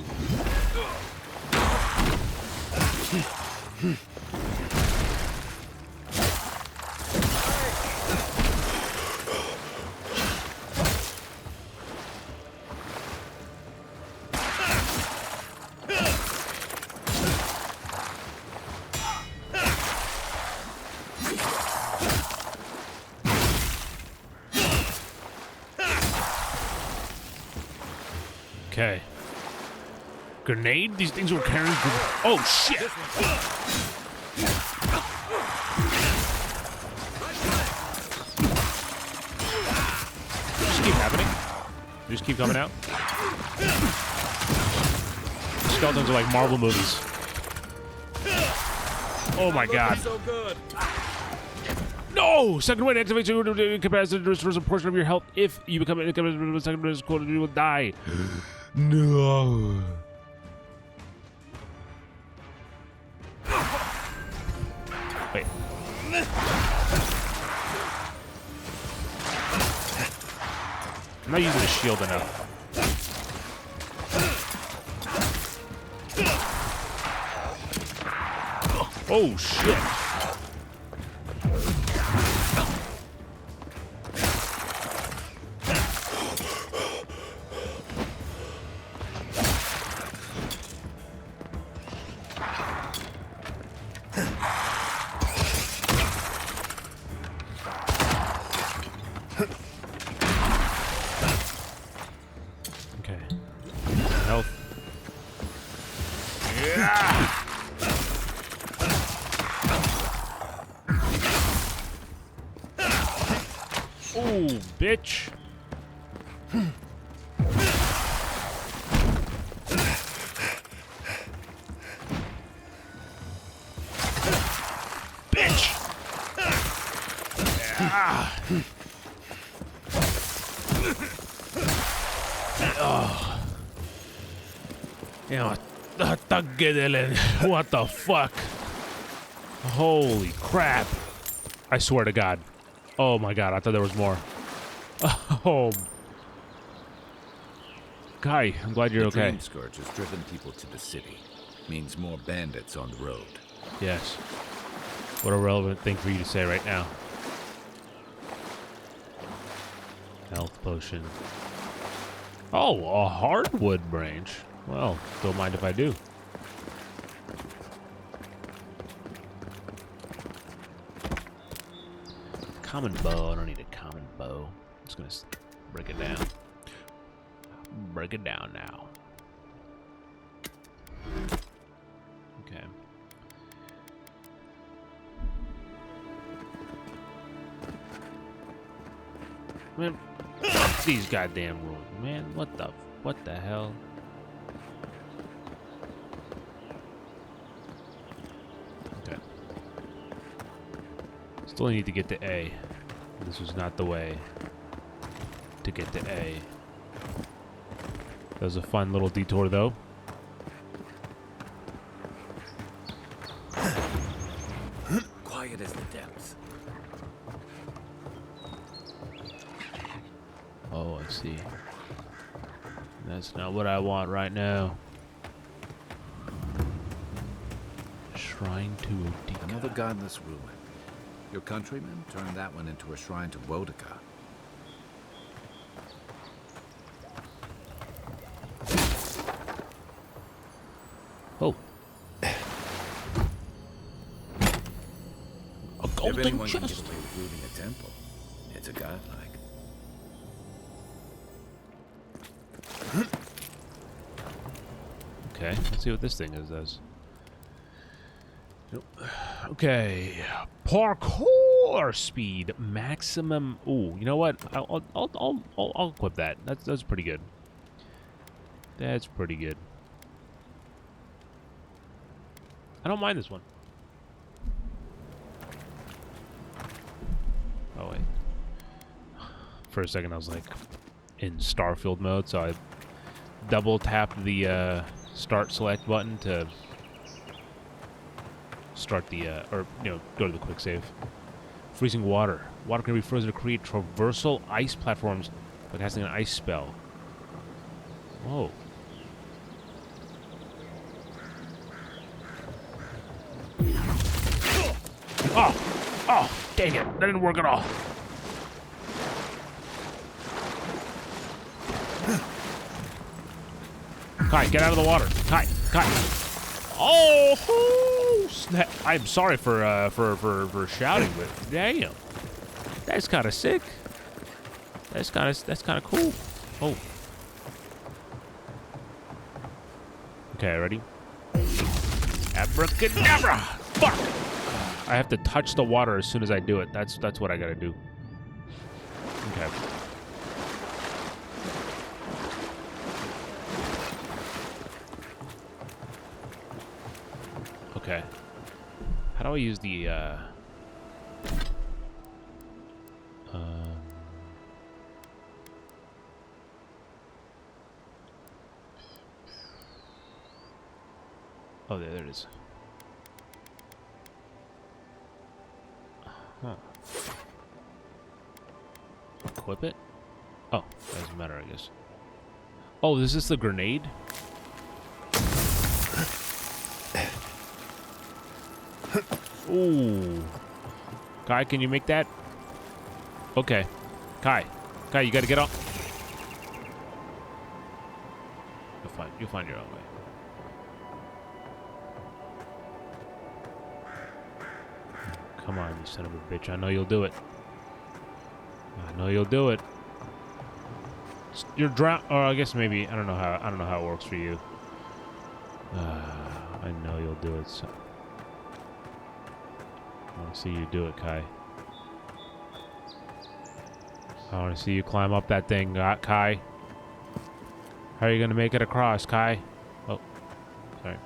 Okay. Grenade? These things were carrying. Oh shit! Just keep happening. They just keep coming out. Skeletons are like Marvel movies. Oh my god. So good. No! Second wind activates your capacity to restore a portion of your health. If you become incapacitated with second wind, you will die. No. Wait. I'm not using the shield enough. Oh shit. Ooh, bitch. Bitch. Yeah. What the fuck? Holy crap. I swear to God. Oh my god, I thought there was more. Oh. Guy, I'm glad you're okay. The Dream Scourge has driven people to the city. Means more bandits on the road. Yes. What a relevant thing for you to say right now. Health potion. Oh, a hardwood branch. Well, don't mind if I do. Common bow. I don't need a common bow. I'm just gonna break it down. Break it down now. Okay. Man, fuck these goddamn rules, man. What the hell? Okay. Still need to get to A. This was not the way to get to A. That was a fun little detour, though. Quiet as the depths. Oh, I see. That's not what I want right now. Shrine to Odika. Another godless ruin. Your countrymen turned that one into a shrine to Wodika. Oh. A If golden anyone can get chest. away with looting a temple, it's a godlike. Okay, let's see what this thing does. Nope. Okay, parkour speed maximum. Ooh, you know what? I'll equip that. That's pretty good. That's pretty good. I don't mind this one. Oh wait. For a second, I was like in Starfield mode, so I double tapped the start select button to start the or go to the quick save. Freezing water. Water can be frozen to create traversal ice platforms by casting an ice spell. Whoa. Oh, dang it. That didn't work at all. Kai, get out of the water. Kai. Oh, snap. I'm sorry for shouting, but damn. That's kind of sick. That's kind of cool. Oh. Okay, ready? Abracadabra! Fuck! I have to touch the water as soon as I do it. That's what I gotta do. Okay. Okay. How do I use the oh, there it is. Huh. Equip it? Oh, doesn't matter, I guess. Oh, is this the grenade? Ooh. Kai, can you make that? Okay. Kai, you gotta get on. You'll find your own way. Come on, you son of a bitch. I know you'll do it. I know you'll do it. You're drown. Or I guess maybe I don't know how it works for you. I know you'll do it. So. I want to see you do it, Kai. I want to see you climb up that thing, Kai. How are you gonna make it across, Kai? Oh, sorry.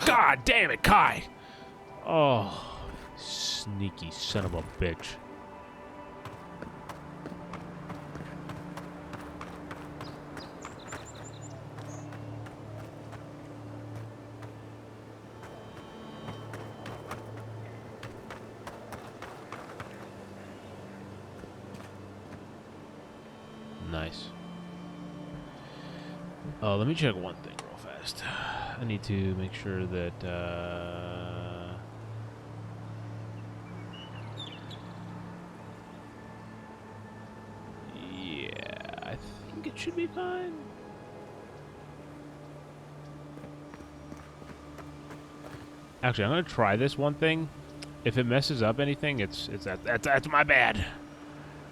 God damn it, Kai! Oh, sneaky son of a bitch. Nice. Oh, let me check one thing real fast. I need to make sure that, yeah, I think it should be fine. Actually, I'm gonna try this one thing. If it messes up anything, that's my bad.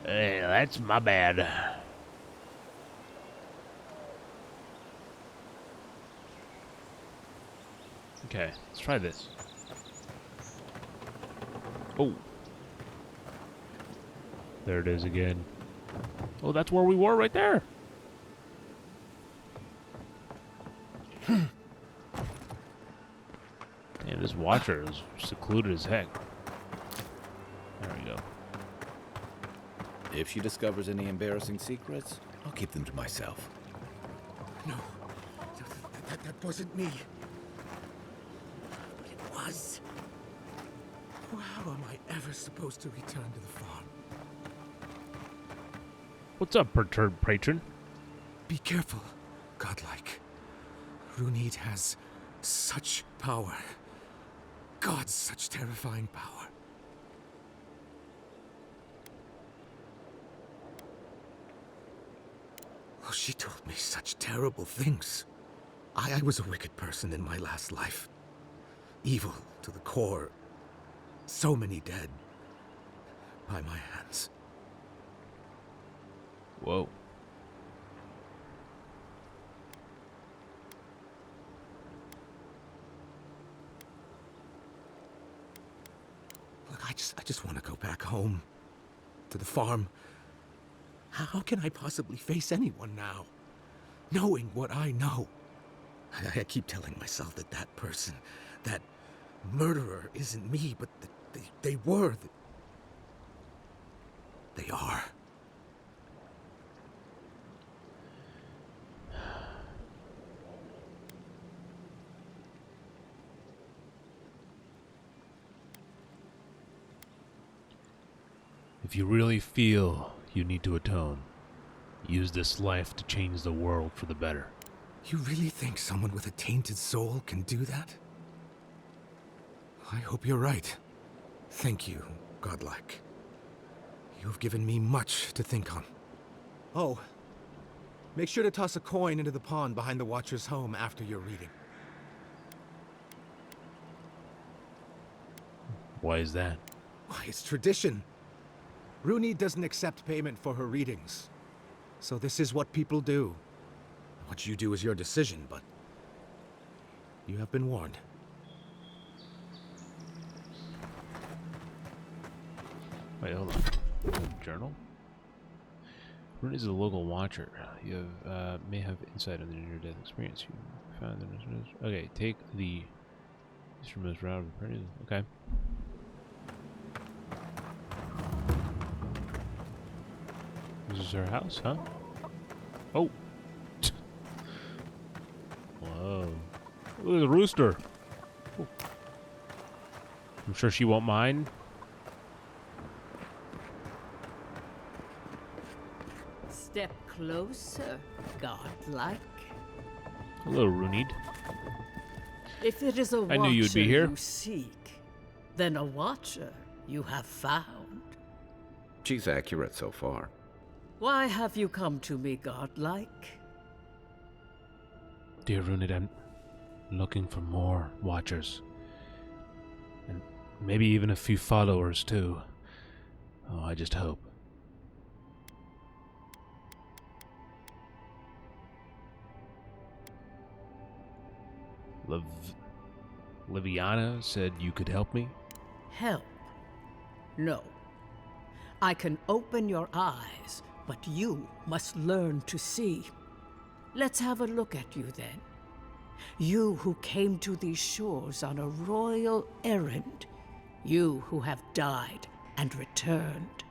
Hey, that's my bad. Okay, let's try this. Oh. There it is again. Oh, that's where we were right there. Damn, this watcher is secluded as heck. There we go. If she discovers any embarrassing secrets, I'll keep them to myself. No, that wasn't me. It was. How am I ever supposed to return to the farm? What's up, perturbed patron? Be careful, godlike. Runid has such power. God, such terrifying power. Oh, she told me such terrible things. I was a wicked person in my last life. Evil to the core. So many dead. By my hands. Whoa. Look, I just want to go back home. To the farm. How can I possibly face anyone now? Knowing what I know. I keep telling myself that that person, that murderer isn't me, but they were. They are. If you really feel you need to atone, use this life to change the world for the better. You really think someone with a tainted soul can do that? I hope you're right. Thank you, godlike. You have given me much to think on. Oh, make sure to toss a coin into the pond behind the Watcher's home after your reading. Why is that? Why, it's tradition. Runid doesn't accept payment for her readings. So this is what people do. What you do is your decision, but you have been warned. Wait, hold on. Journal? Rune is a local watcher. You have, may have insight on the near-death experience. You found the... Okay, take the easternmost route of the party. Okay. This is her house, huh? Oh! Whoa. Look at the rooster! Ooh. I'm sure she won't mind. Step closer, godlike. Hello, Runid. If it is a I knew you'd be watcher here. you seek, then a watcher you have found. She's accurate so far. Why have you come to me, godlike? Dear Runid, I'm looking for more watchers. And maybe even a few followers, too. Oh, I just hope. Liviana said you could help me? Help? No. I can open your eyes, but you must learn to see. Let's have a look at you then. You who came to these shores on a royal errand. You who have died and returned.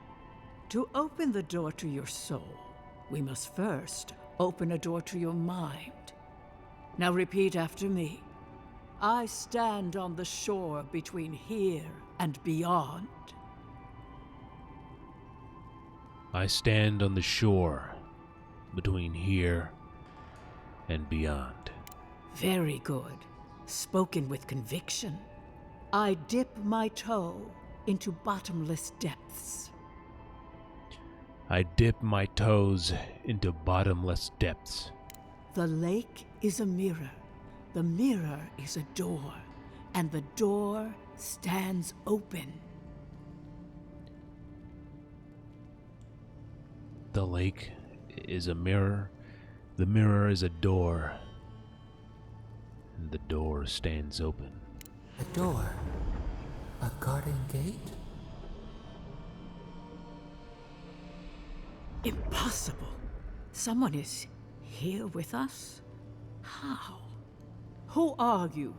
To open the door to your soul, we must first open a door to your mind. Now repeat after me. I stand on the shore between here and beyond. I stand on the shore between here and beyond. Very good. Spoken with conviction. I dip my toe into bottomless depths. I dip my toes into bottomless depths. The lake is a mirror. The mirror is a door. And the door stands open. The lake is a mirror. The mirror is a door. And the door stands open. A door? A garden gate? Impossible. Someone is here with us? How? Who are you?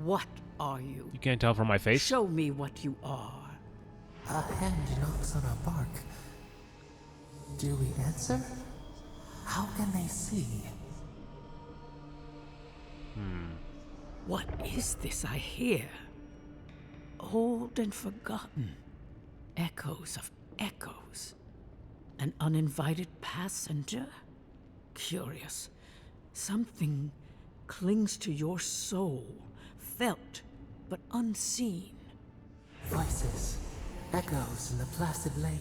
What are you? You can't tell from my face? Show me what you are. A hand knocks on our bark. Do we answer? How can they see? What is this I hear? Old and forgotten. Echoes of echoes. An uninvited passenger? Curious. Something clings to your soul, felt but unseen. Voices, echoes in the placid lake.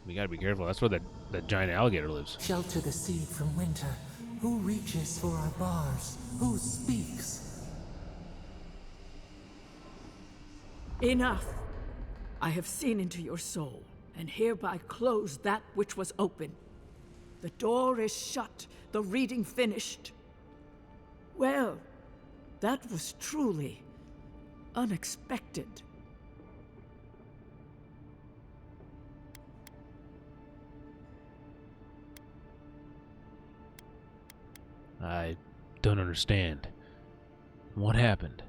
We gotta be careful. That's where that giant alligator lives. Shelter the seed from winter. Who reaches for our bars? Who speaks? Enough! I have seen into your soul, and hereby close that which was open. The door is shut, the reading finished. Well, that was truly unexpected. I don't understand. What happened?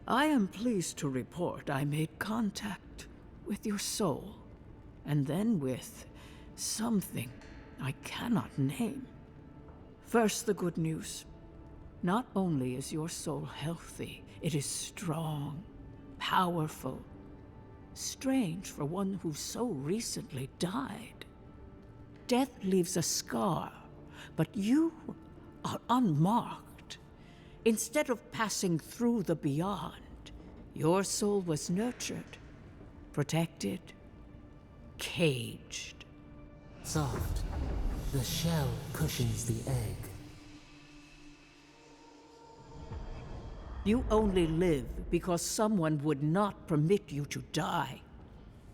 I am pleased to report I made contact with your soul, and then with something I cannot name. First, the good news. Not only is your soul healthy, it is strong, powerful. Strange for one who so recently died. Death leaves a scar, but you are unmarked. Instead of passing through the beyond, your soul was nurtured, protected, caged. Soft. The shell cushions the egg. You only live because someone would not permit you to die.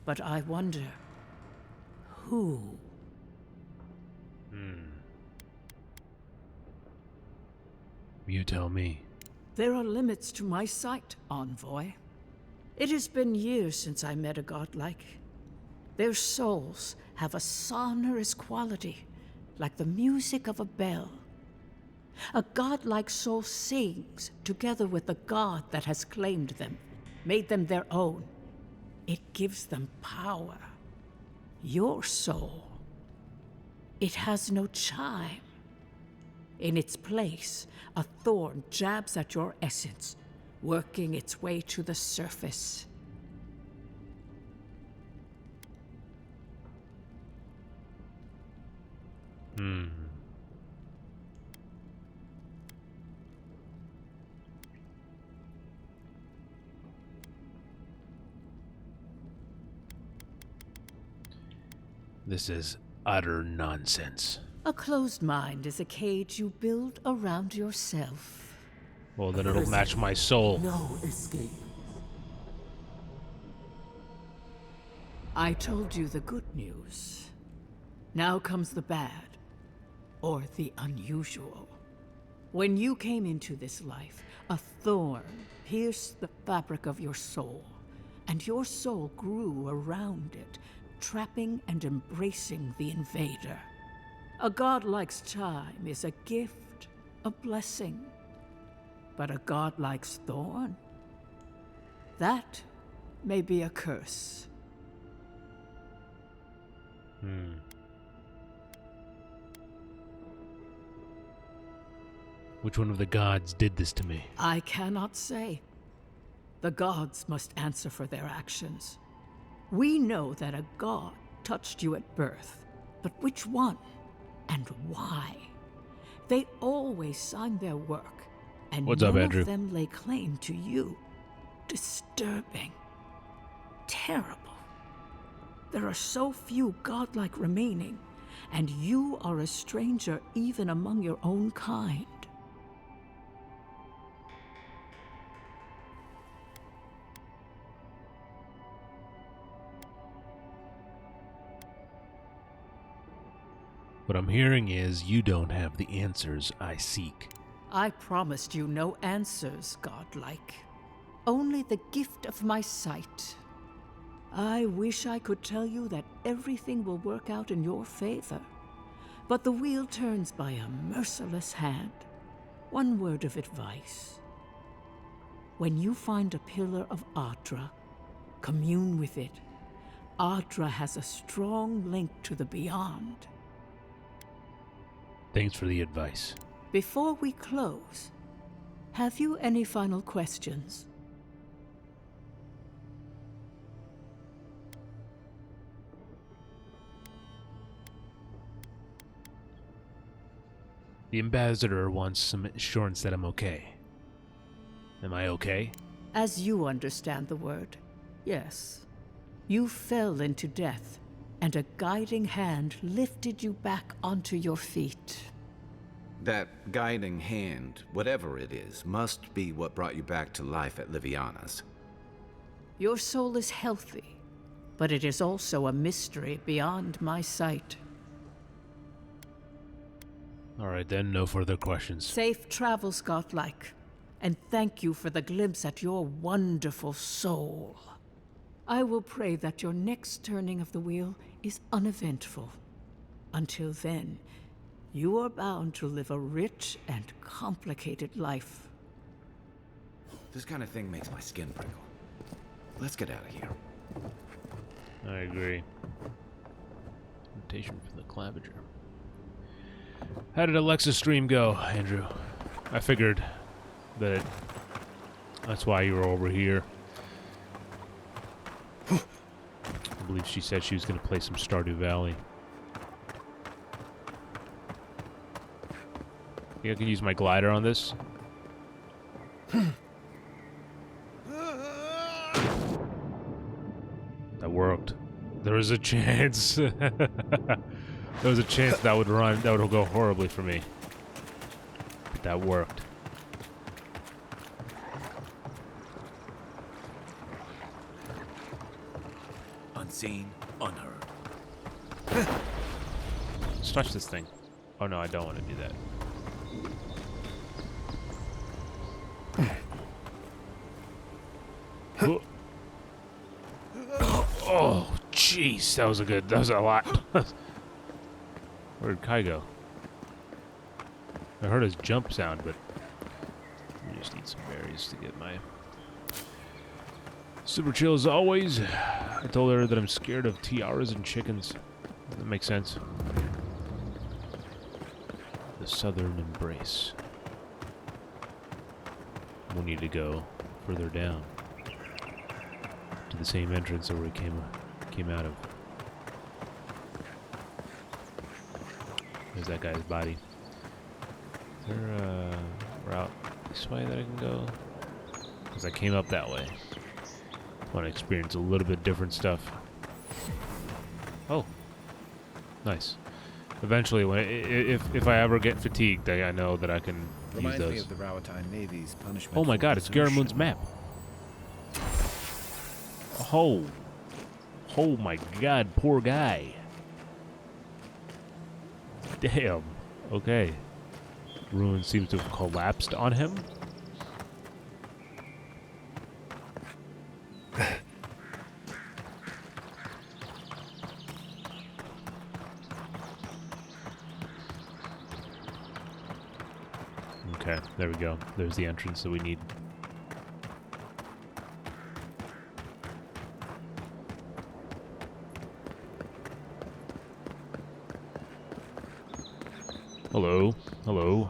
But I wonder, who? You tell me. There are limits to my sight, Envoy. It has been years since I met a godlike. Their souls have a sonorous quality, like the music of a bell. A godlike soul sings together with the god that has claimed them, made them their own. It gives them power. Your soul, it has no chime. In its place, a thorn jabs at your essence, working its way to the surface. This is utter nonsense. A closed mind is a cage you build around yourself. Well, then it'll match my soul. No escape. I told you the good news. Now comes the bad, or the unusual. When you came into this life, a thorn pierced the fabric of your soul, and your soul grew around it, trapping and embracing the invader. A godlike's chime is a gift, a blessing. But a godlike's thorn? That may be a curse. Which one of the gods did this to me? I cannot say. The gods must answer for their actions. We know that a god touched you at birth, but which one and why? They always sign their work, and What's up, none Andrew? of them lay claim to you. Disturbing. Terrible. There are so few godlike remaining, and you are a stranger even among your own kind. What I'm hearing is you don't have the answers I seek. I promised you no answers, godlike. Only the gift of my sight. I wish I could tell you that everything will work out in your favor. But the wheel turns by a merciless hand. One word of advice. When you find a pillar of Adra, commune with it. Adra has a strong link to the beyond. Thanks for the advice. Before we close, have you any final questions? The ambassador wants some assurance that I'm okay. Am I okay? As you understand the word, yes. You fell into death, and a guiding hand lifted you back onto your feet. That guiding hand, whatever it is, must be what brought you back to life at Liviana's. Your soul is healthy, but it is also a mystery beyond my sight. Alright then, no further questions. Safe travels, godlike, and thank you for the glimpse at your wonderful soul. I will pray that your next turning of the wheel is uneventful. Until then, you are bound to live a rich and complicated life. This kind of thing makes my skin prickle. Let's get out of here. I agree. Invitation from the Clavager. How did Alexa's stream go, Andrew? I figured that that's why you were over here. I believe she said she was going to play some Stardew Valley. Think I can use my glider on this? That worked. There was a chance. There was a chance that would run. That would go horribly for me. But that worked. Unseen, unheard. Let's touch this thing. Oh no, I don't want to do that. Oh, jeez, that was a lot. Where did Kai go? I heard his jump sound, but I just need some berries to get my super chill as always. I told her that I'm scared of tiaras and chickens. That makes sense. The southern embrace. We'll need to go further down to the same entrance that we came out of. There's that guy's body. Is there a route this way that I can go? Because I came up that way. I want to experience a little bit different stuff. Oh, nice. Eventually, when if I ever get fatigued, I know that I can use those. Me of the Rawatine Navy's punishment. Oh my God! It's Garamun's map. Oh, oh my God! Poor guy. Damn. Okay. Ruin seems to have collapsed on him. Okay, there we go. There's the entrance that we need. Hello, hello.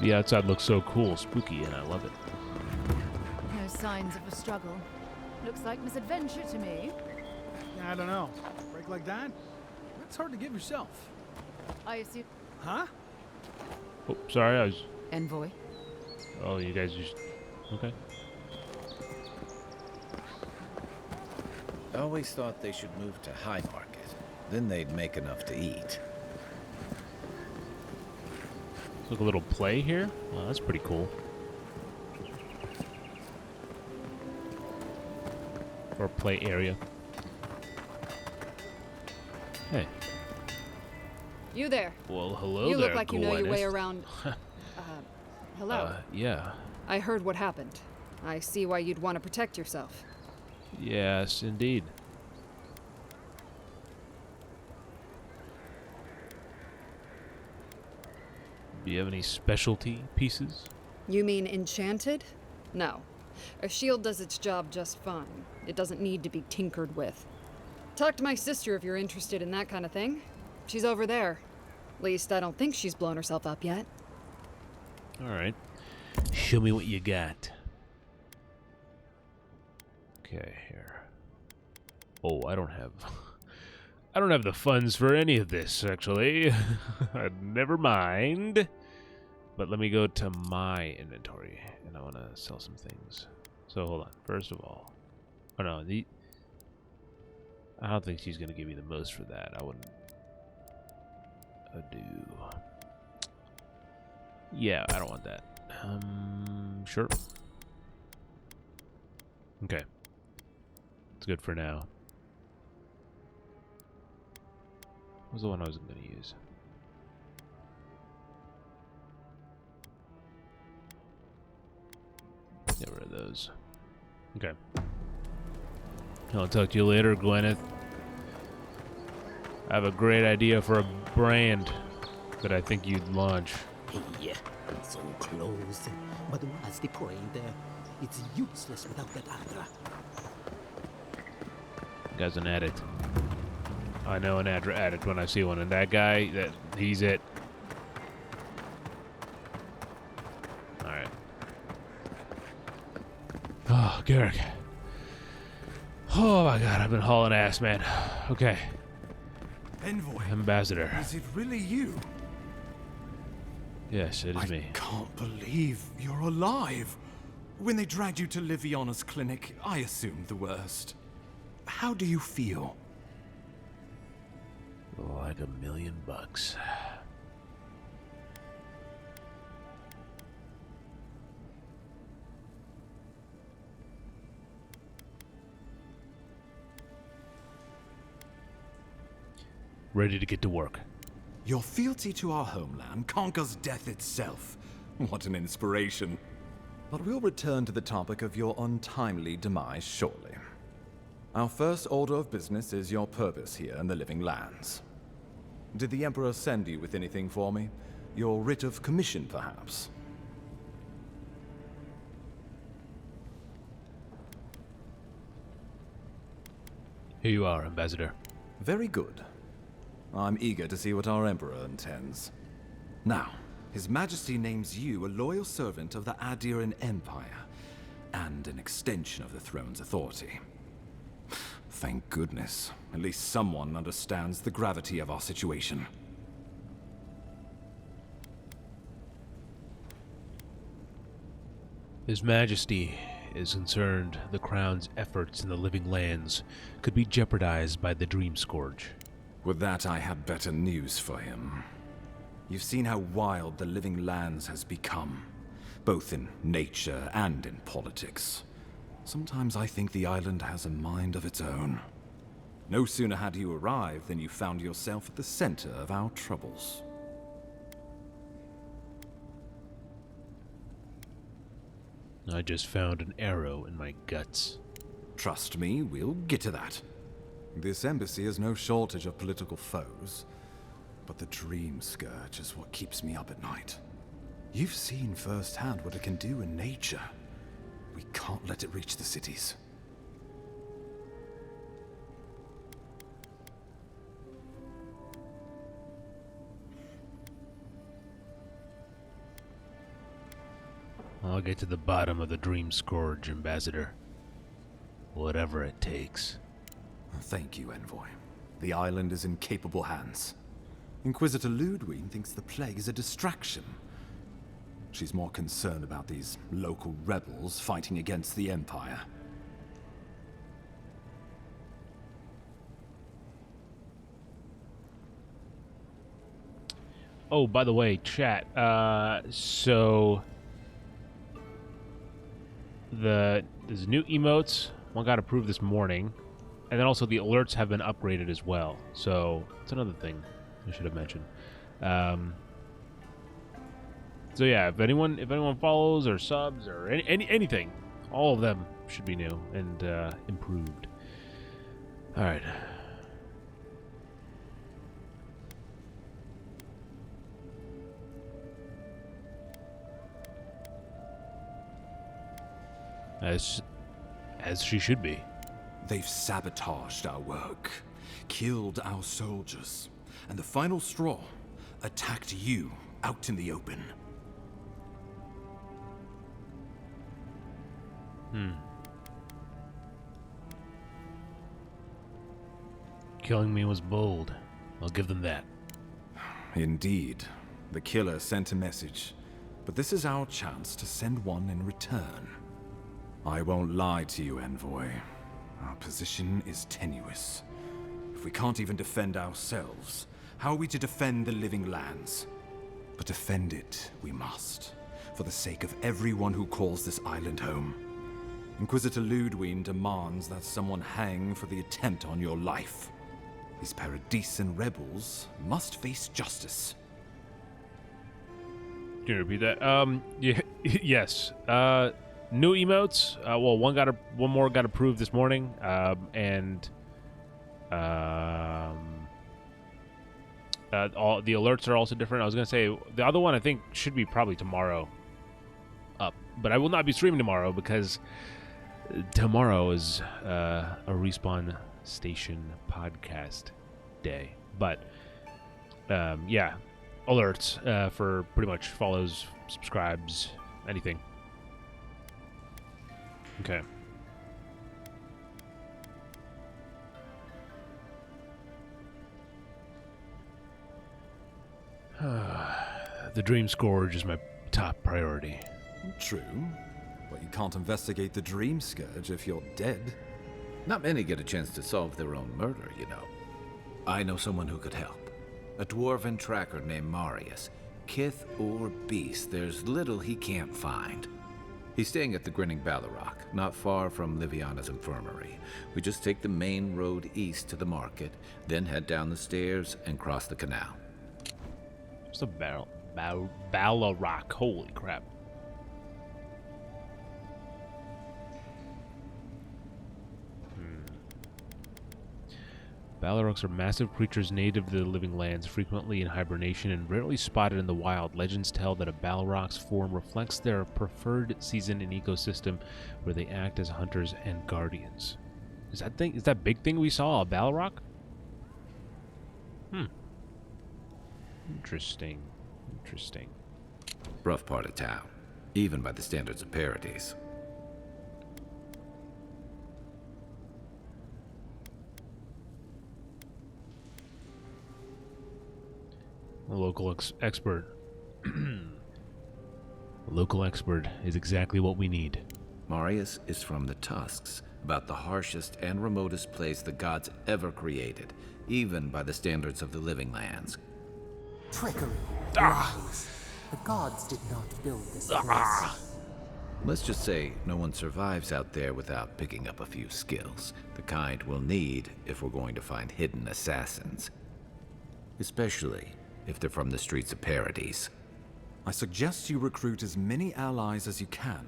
The outside looks so cool, spooky, and I love it. No signs of a struggle. Looks like misadventure to me. I don't know. Break like that? That's hard to give yourself. I assume. Huh? Oh, sorry, I was... Envoy. Oh, you guys just... Okay. I always thought they should move to High Market. Then they'd make enough to eat. Look, a little play here? Oh, that's pretty cool. Or play area. Hey. You there. Well, hello you there, look like you know your way Gwyneth. around. Hello. Yeah. I heard what happened. I see why you'd want to protect yourself. Yes, indeed. Do you have any specialty pieces? You mean enchanted? No. A shield does its job just fine. It doesn't need to be tinkered with. Talk to my sister if you're interested in that kind of thing. She's over there. At least I don't think she's blown herself up yet. All right. Show me what you got. Okay, here. Oh, I don't have the funds for any of this, actually. Never mind. But let me go to my inventory, and I want to sell some things. So hold on. First of all, oh no, I don't think she's gonna give me the most for that. I wouldn't. Do. Yeah, I don't want that. Sure. Okay. It's good for now. What was the one I was gonna use? Get rid of those. Okay. I'll talk to you later, Gwyneth. I have a great idea for a brand that I think you'd launch. Hey, so close. But what's the point? It's useless without that Adra. Guy's an addict. I know an Adra addict when I see one, and that guy, he's it. Alright. Oh, Garrick. Oh my god, I've been hauling ass, man. Okay. Envoy. Ambassador. Is it really you? Yes, it is me. I can't believe you're alive. When they dragged you to Liviana's clinic, I assumed the worst. How do you feel? Like $1,000,000. Ready to get to work. Your fealty to our homeland conquers death itself. What an inspiration. But we'll return to the topic of your untimely demise shortly. Our first order of business is your purpose here in the Living Lands. Did the Emperor send you with anything for me? Your writ of commission, perhaps? Here you are, Ambassador. Very good. I'm eager to see what our Emperor intends. Now, His Majesty names you a loyal servant of the Adiran Empire, and an extension of the throne's authority. Thank goodness. At least someone understands the gravity of our situation. His Majesty is concerned the Crown's efforts in the Living Lands could be jeopardized by the Dream Scourge. With that, I have better news for him. You've seen how wild the Living Lands has become, both in nature and in politics. Sometimes I think the island has a mind of its own. No sooner had you arrived than you found yourself at the center of our troubles. I just found an arrow in my guts. Trust me, we'll get to that. This embassy has no shortage of political foes, but the Dream Scourge is what keeps me up at night. You've seen firsthand what it can do in nature. We can't let it reach the cities. I'll get to the bottom of the Dream Scourge, Ambassador. Whatever it takes. Thank you, Envoy. The island is in capable hands. Inquisitor Ludwig thinks the plague is a distraction. She's more concerned about these local rebels fighting against the Empire. Oh, by the way, chat, so there's new emotes, one got approved this morning, and then also the alerts have been upgraded as well. So it's another thing I should have mentioned. So yeah, if anyone follows or subs or anything, all of them should be new and improved. All right. As she should be. They've sabotaged our work, killed our soldiers, and the final straw, attacked you out in the open. Killing me was bold. I'll give them that. Indeed. The killer sent a message, but this is our chance to send one in return. I won't lie to you, Envoy. Our position is tenuous. If we can't even defend ourselves, how are we to defend the living lands? But defend it we must, for the sake of everyone who calls this island home. Inquisitor Ludwine demands that someone hang for the attempt on your life. These Paradisian rebels must face justice. Can you repeat that? Yeah, yes. New emotes. Well, one more got approved this morning, and all the alerts are also different. I was gonna say the other one I think should be probably tomorrow up, but I will not be streaming tomorrow because tomorrow is a Respawn Station podcast day. But yeah, alerts for pretty much follows, subscribes, anything. Okay. The Dream Scourge is my top priority. True, but you can't investigate the Dream Scourge if you're dead. Not many get a chance to solve their own murder, you know. I know someone who could help. A dwarven tracker named Marius. Kith or beast, there's little he can't find. He's staying at the Grinning Ballarrock, not far from Liviana's infirmary. We just take the main road east to the market, then head down the stairs and cross the canal. It's a Ballarrock. Holy crap. Ballarrocks are massive creatures native to the living lands, frequently in hibernation and rarely spotted in the wild. Legends tell that a Ballarrock's form reflects their preferred season and ecosystem, where they act as hunters and guardians. Is that big thing we saw a Ballarrock? Interesting. Rough part of town, even by the standards of Paradise. A local expert. A local expert is exactly what we need. Marius is from the Tusks, about the harshest and remotest place the gods ever created, even by the standards of the living lands. Trickery. Lies. The gods did not build this place. Let's just say no one survives out there without picking up a few skills, the kind we'll need if we're going to find hidden assassins. Especially if they're from the streets of Paradise. I suggest you recruit as many allies as you can,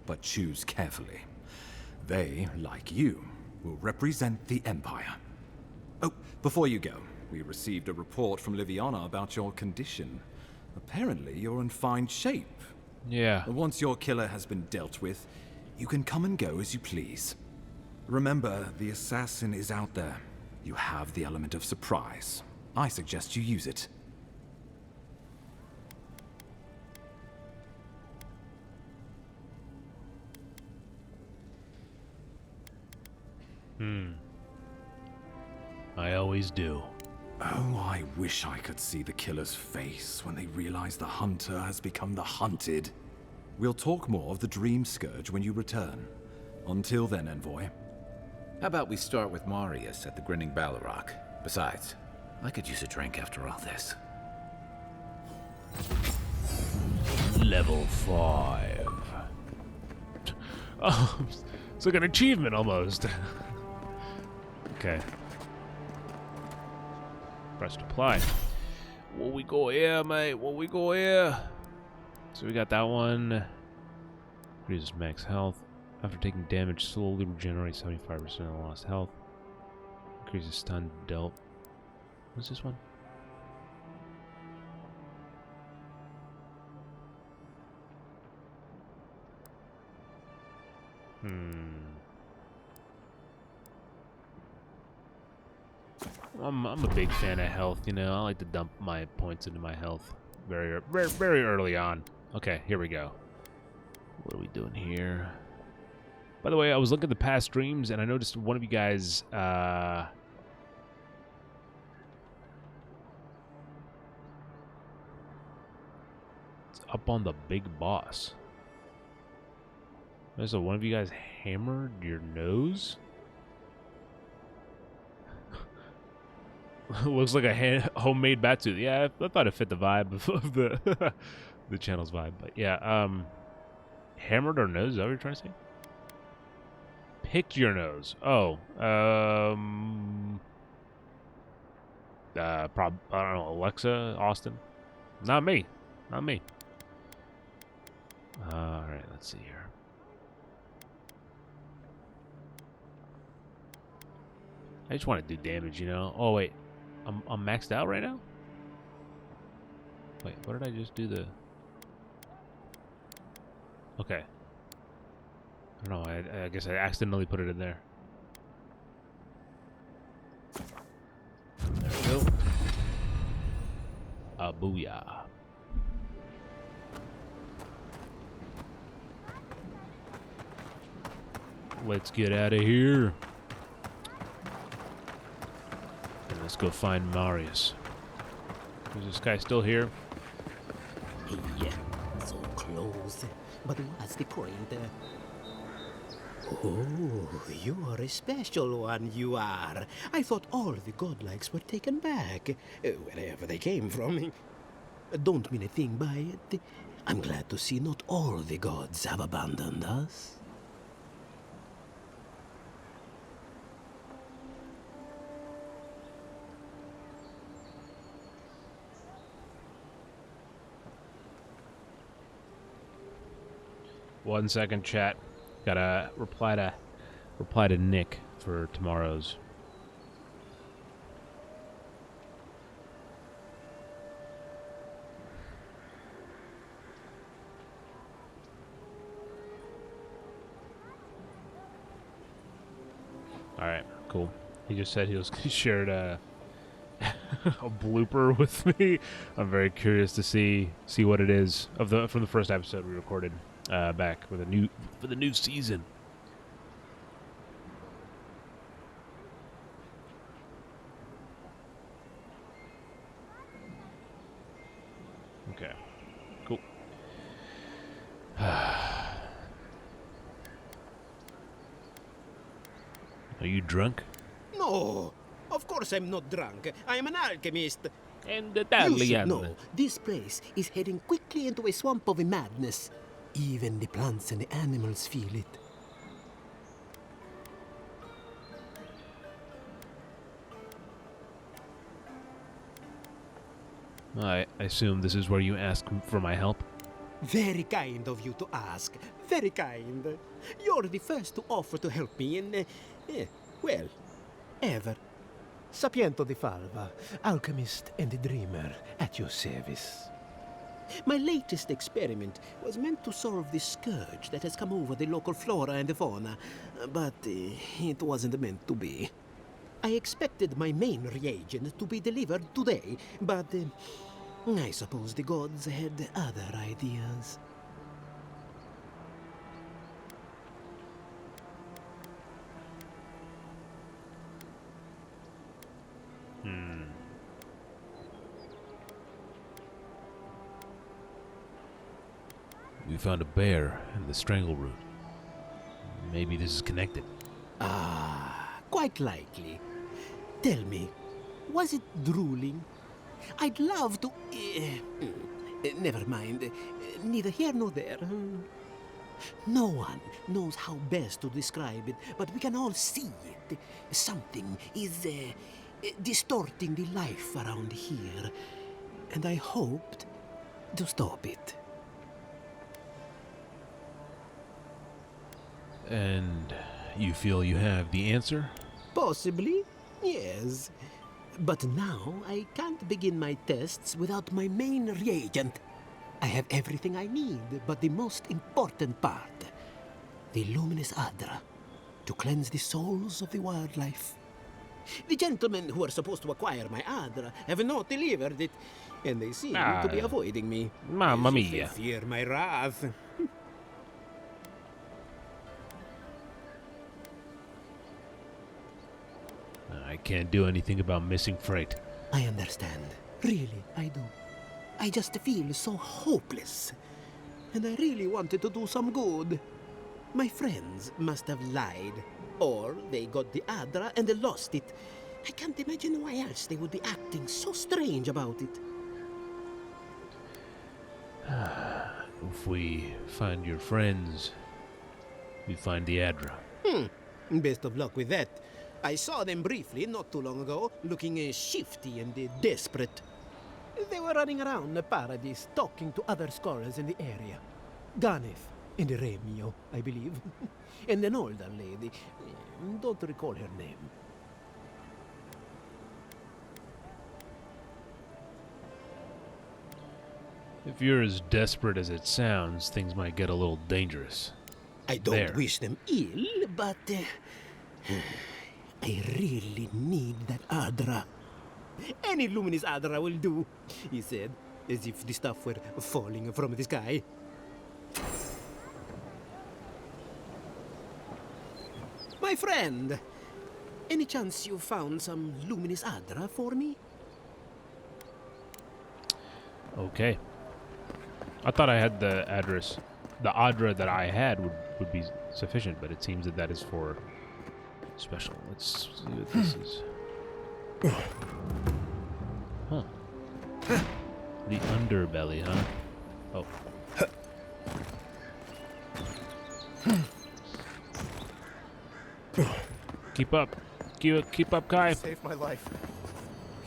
but choose carefully. They, like you, will represent the Empire. Oh, before you go, we received a report from Liviana about your condition. Apparently, you're in fine shape. Yeah. Once your killer has been dealt with, you can come and go as you please. Remember, the assassin is out there. You have the element of surprise. I suggest you use it. I always do. Oh, I wish I could see the killer's face when they realize the hunter has become the hunted. We'll talk more of the Dream Scourge when you return. Until then, Envoy. How about we start with Marius at the Grinning Ballarrock? Besides, I could use a drink after all this. Level 5. Oh, it's like an achievement almost. Okay. Press to apply. What we go here, mate? What we go here? So we got that one. Increases max health. After taking damage, slowly regenerates 75% of lost health. Increases stun dealt. What's this one? I'm a big fan of health, you know. I like to dump my points into my health very early on. Okay, here we go. What are we doing here? By the way, I was looking at the past streams and I noticed one of you guys up on the big boss. So one of you guys hammered your nose? Looks like a homemade bat suit. Yeah, I thought it fit the vibe of the the channel's vibe. But yeah, hammered our nose. Is that what you're trying to say? Picked your nose. Oh, I don't know. Alexa, Austin. Not me. Not me. All right, let's see here. I just want to do damage, you know. Oh wait, I'm maxed out right now. Wait, what did I just do? Okay. I don't know. I guess I accidentally put it in there. There we go. Booyah. Let's get out of here. And let's go find Marius. Is this guy still here? Yeah, so close. But what's the point? Oh, you are a special one, you are. I thought all the godlikes were taken back, wherever they came from. Don't mean a thing by it. I'm glad to see not all the gods have abandoned us. One second, chat. Gotta reply to Nick for tomorrow's. All right, cool. He just said he shared a blooper with me. I'm very curious to see what it is from the first episode we recorded back for the new season. Okay, cool. Are you drunk? No, of course I'm not drunk. I am an alchemist. And you should know, this place is heading quickly into a swamp of madness. Even the plants and the animals feel it. I assume this is where you ask for my help? Very kind of you to ask. Very kind. You're the first to offer to help me in, well, ever. Sapiento di Falva, alchemist and a dreamer, at your service. My latest experiment was meant to solve the scourge that has come over the local flora and fauna, but it wasn't meant to be. I expected my main reagent to be delivered today, but I suppose the gods had other ideas. We found a bear in the strangle root. Maybe this is connected. Ah, quite likely. Tell me, was it drooling? I'd love to... never mind. Neither here nor there. No one knows how best to describe it, but we can all see it. Something is distorting the life around here, and I hoped to stop it. And you feel you have the answer? Possibly, yes. But now I can't begin my tests without my main reagent. I have everything I need, but the most important part, the luminous Adra, to cleanse the souls of the wildlife. The gentlemen who are supposed to acquire my Adra have not delivered it, and they seem to be avoiding me. Mamma As if mia. they fear my wrath. I can't do anything about missing freight. I understand. Really, I do. I just feel so hopeless. And I really wanted to do some good. My friends must have lied. Or they got the Adra and they lost it. I can't imagine why else they would be acting so strange about it. If we find your friends, we find the Adra. Best of luck with that. I saw them briefly not too long ago, looking shifty and desperate. They were running around the paradise, talking to other scholars in the area. Ganef and Remio, I believe. And an older lady. Don't recall her name. If you're as desperate as it sounds, things might get a little dangerous. I don't wish them ill, but I really need that Adra. Any luminous Adra will do, he said, as if the stuff were falling from the sky. My friend, any chance you found some luminous Adra for me? Okay. I thought I had the address. The Adra that I had would be sufficient, but it seems that that is for special. Let's see what this is. Huh. The underbelly, huh? Oh. Keep up. Keep up, Kai. He saved my life.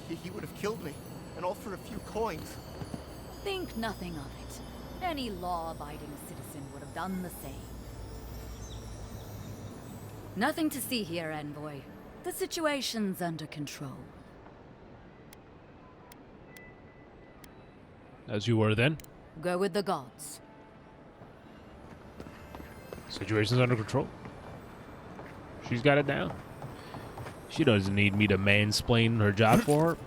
He would have killed me, and all for a few coins. Think nothing of it. Any law-abiding citizen would have done the same. Nothing to see here, Envoy. The situation's under control. As you were then? Go with the gods. Situation's under control. She's got it down. She doesn't need me to mansplain her job for her.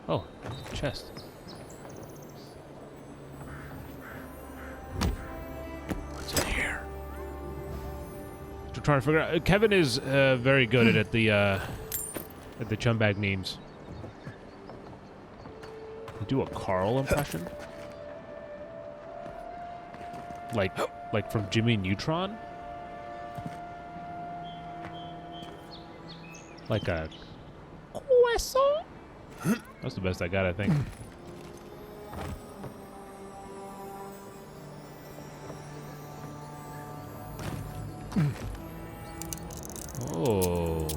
Oh, chest. What's in here? Still trying to figure out. Kevin is very good at the chumbag memes. Do a Carl impression, like from Jimmy Neutron, like a croissant. That's the best I got, I think. Oh,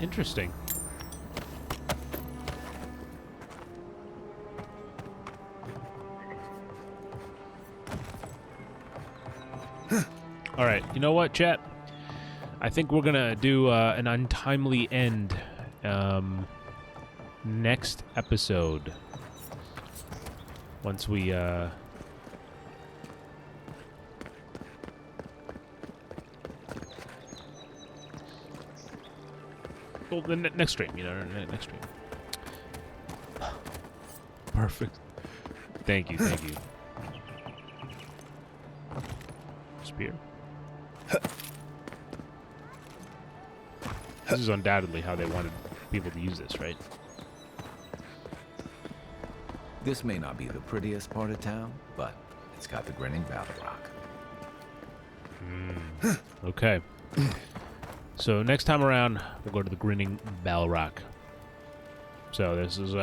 interesting. All right, you know what, chat? I think we're gonna do an untimely end next episode. Once we well, the next stream, you know, next stream. Perfect. Thank you, thank you. Spear. This is undoubtedly how they wanted people to use this, right? This may not be the prettiest part of town, but it's got the grinning Battle Rock. Okay. So next time around, we'll go to the grinning Battle Rock. So this is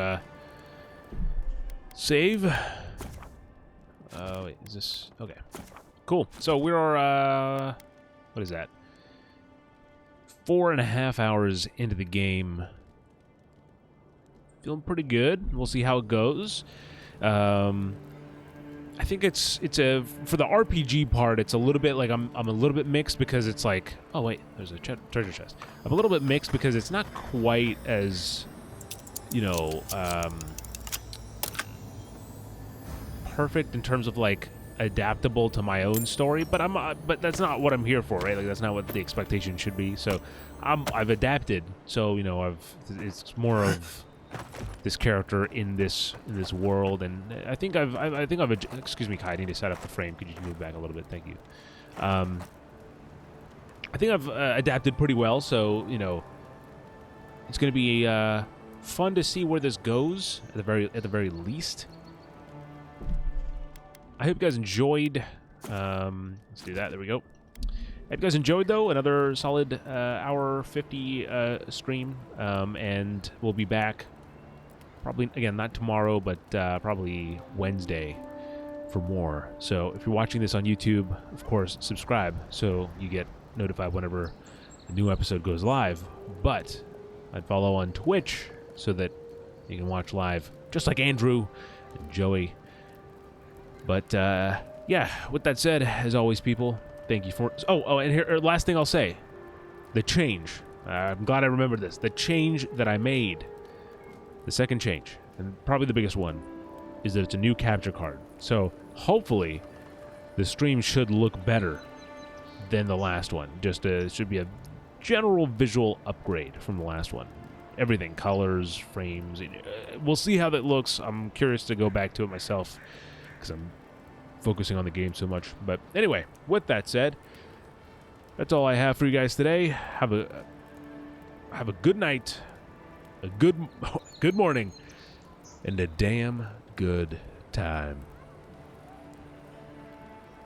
save. Wait, is this okay? Cool. So we're what is that? 4.5 hours into the game. Feeling pretty good. We'll see how it goes. I think it's a for the RPG part. It's a little bit like I'm a little bit mixed because it's like, oh wait, there's a treasure chest. I'm a little bit mixed because it's not quite as, you know, perfect in terms of like adaptable to my own story, but that's not what I'm here for, right? Like that's not what the expectation should be. So I've adapted. So you know, it's more of this character in this world, and I think I've excuse me, Kai, I need to set up the frame. Could you move back a little bit? Thank you. I think I've adapted pretty well. So you know, It's going to be fun to see where this goes at the very least. I hope you guys enjoyed. Let's do that. There we go. I hope you guys enjoyed, though. Another solid hour 50 stream. And we'll be back probably, again, not tomorrow, but probably Wednesday for more. So if you're watching this on YouTube, of course, subscribe so you get notified whenever a new episode goes live. But I'd follow on Twitch so that you can watch live, just like Andrew and Joey. But, yeah, with that said, as always, people, thank you for... Oh, and here, last thing I'll say. The change. I'm glad I remembered this. The change that I made, the second change, and probably the biggest one, is that it's a new capture card. So, hopefully, the stream should look better than the last one. Just it should be a general visual upgrade from the last one. Everything, colors, frames. We'll see how that looks. I'm curious to go back to it myself because I'm focusing on the game so much. But anyway, with that said, that's all I have for you guys today. Have a good night, a good morning, and a damn good time.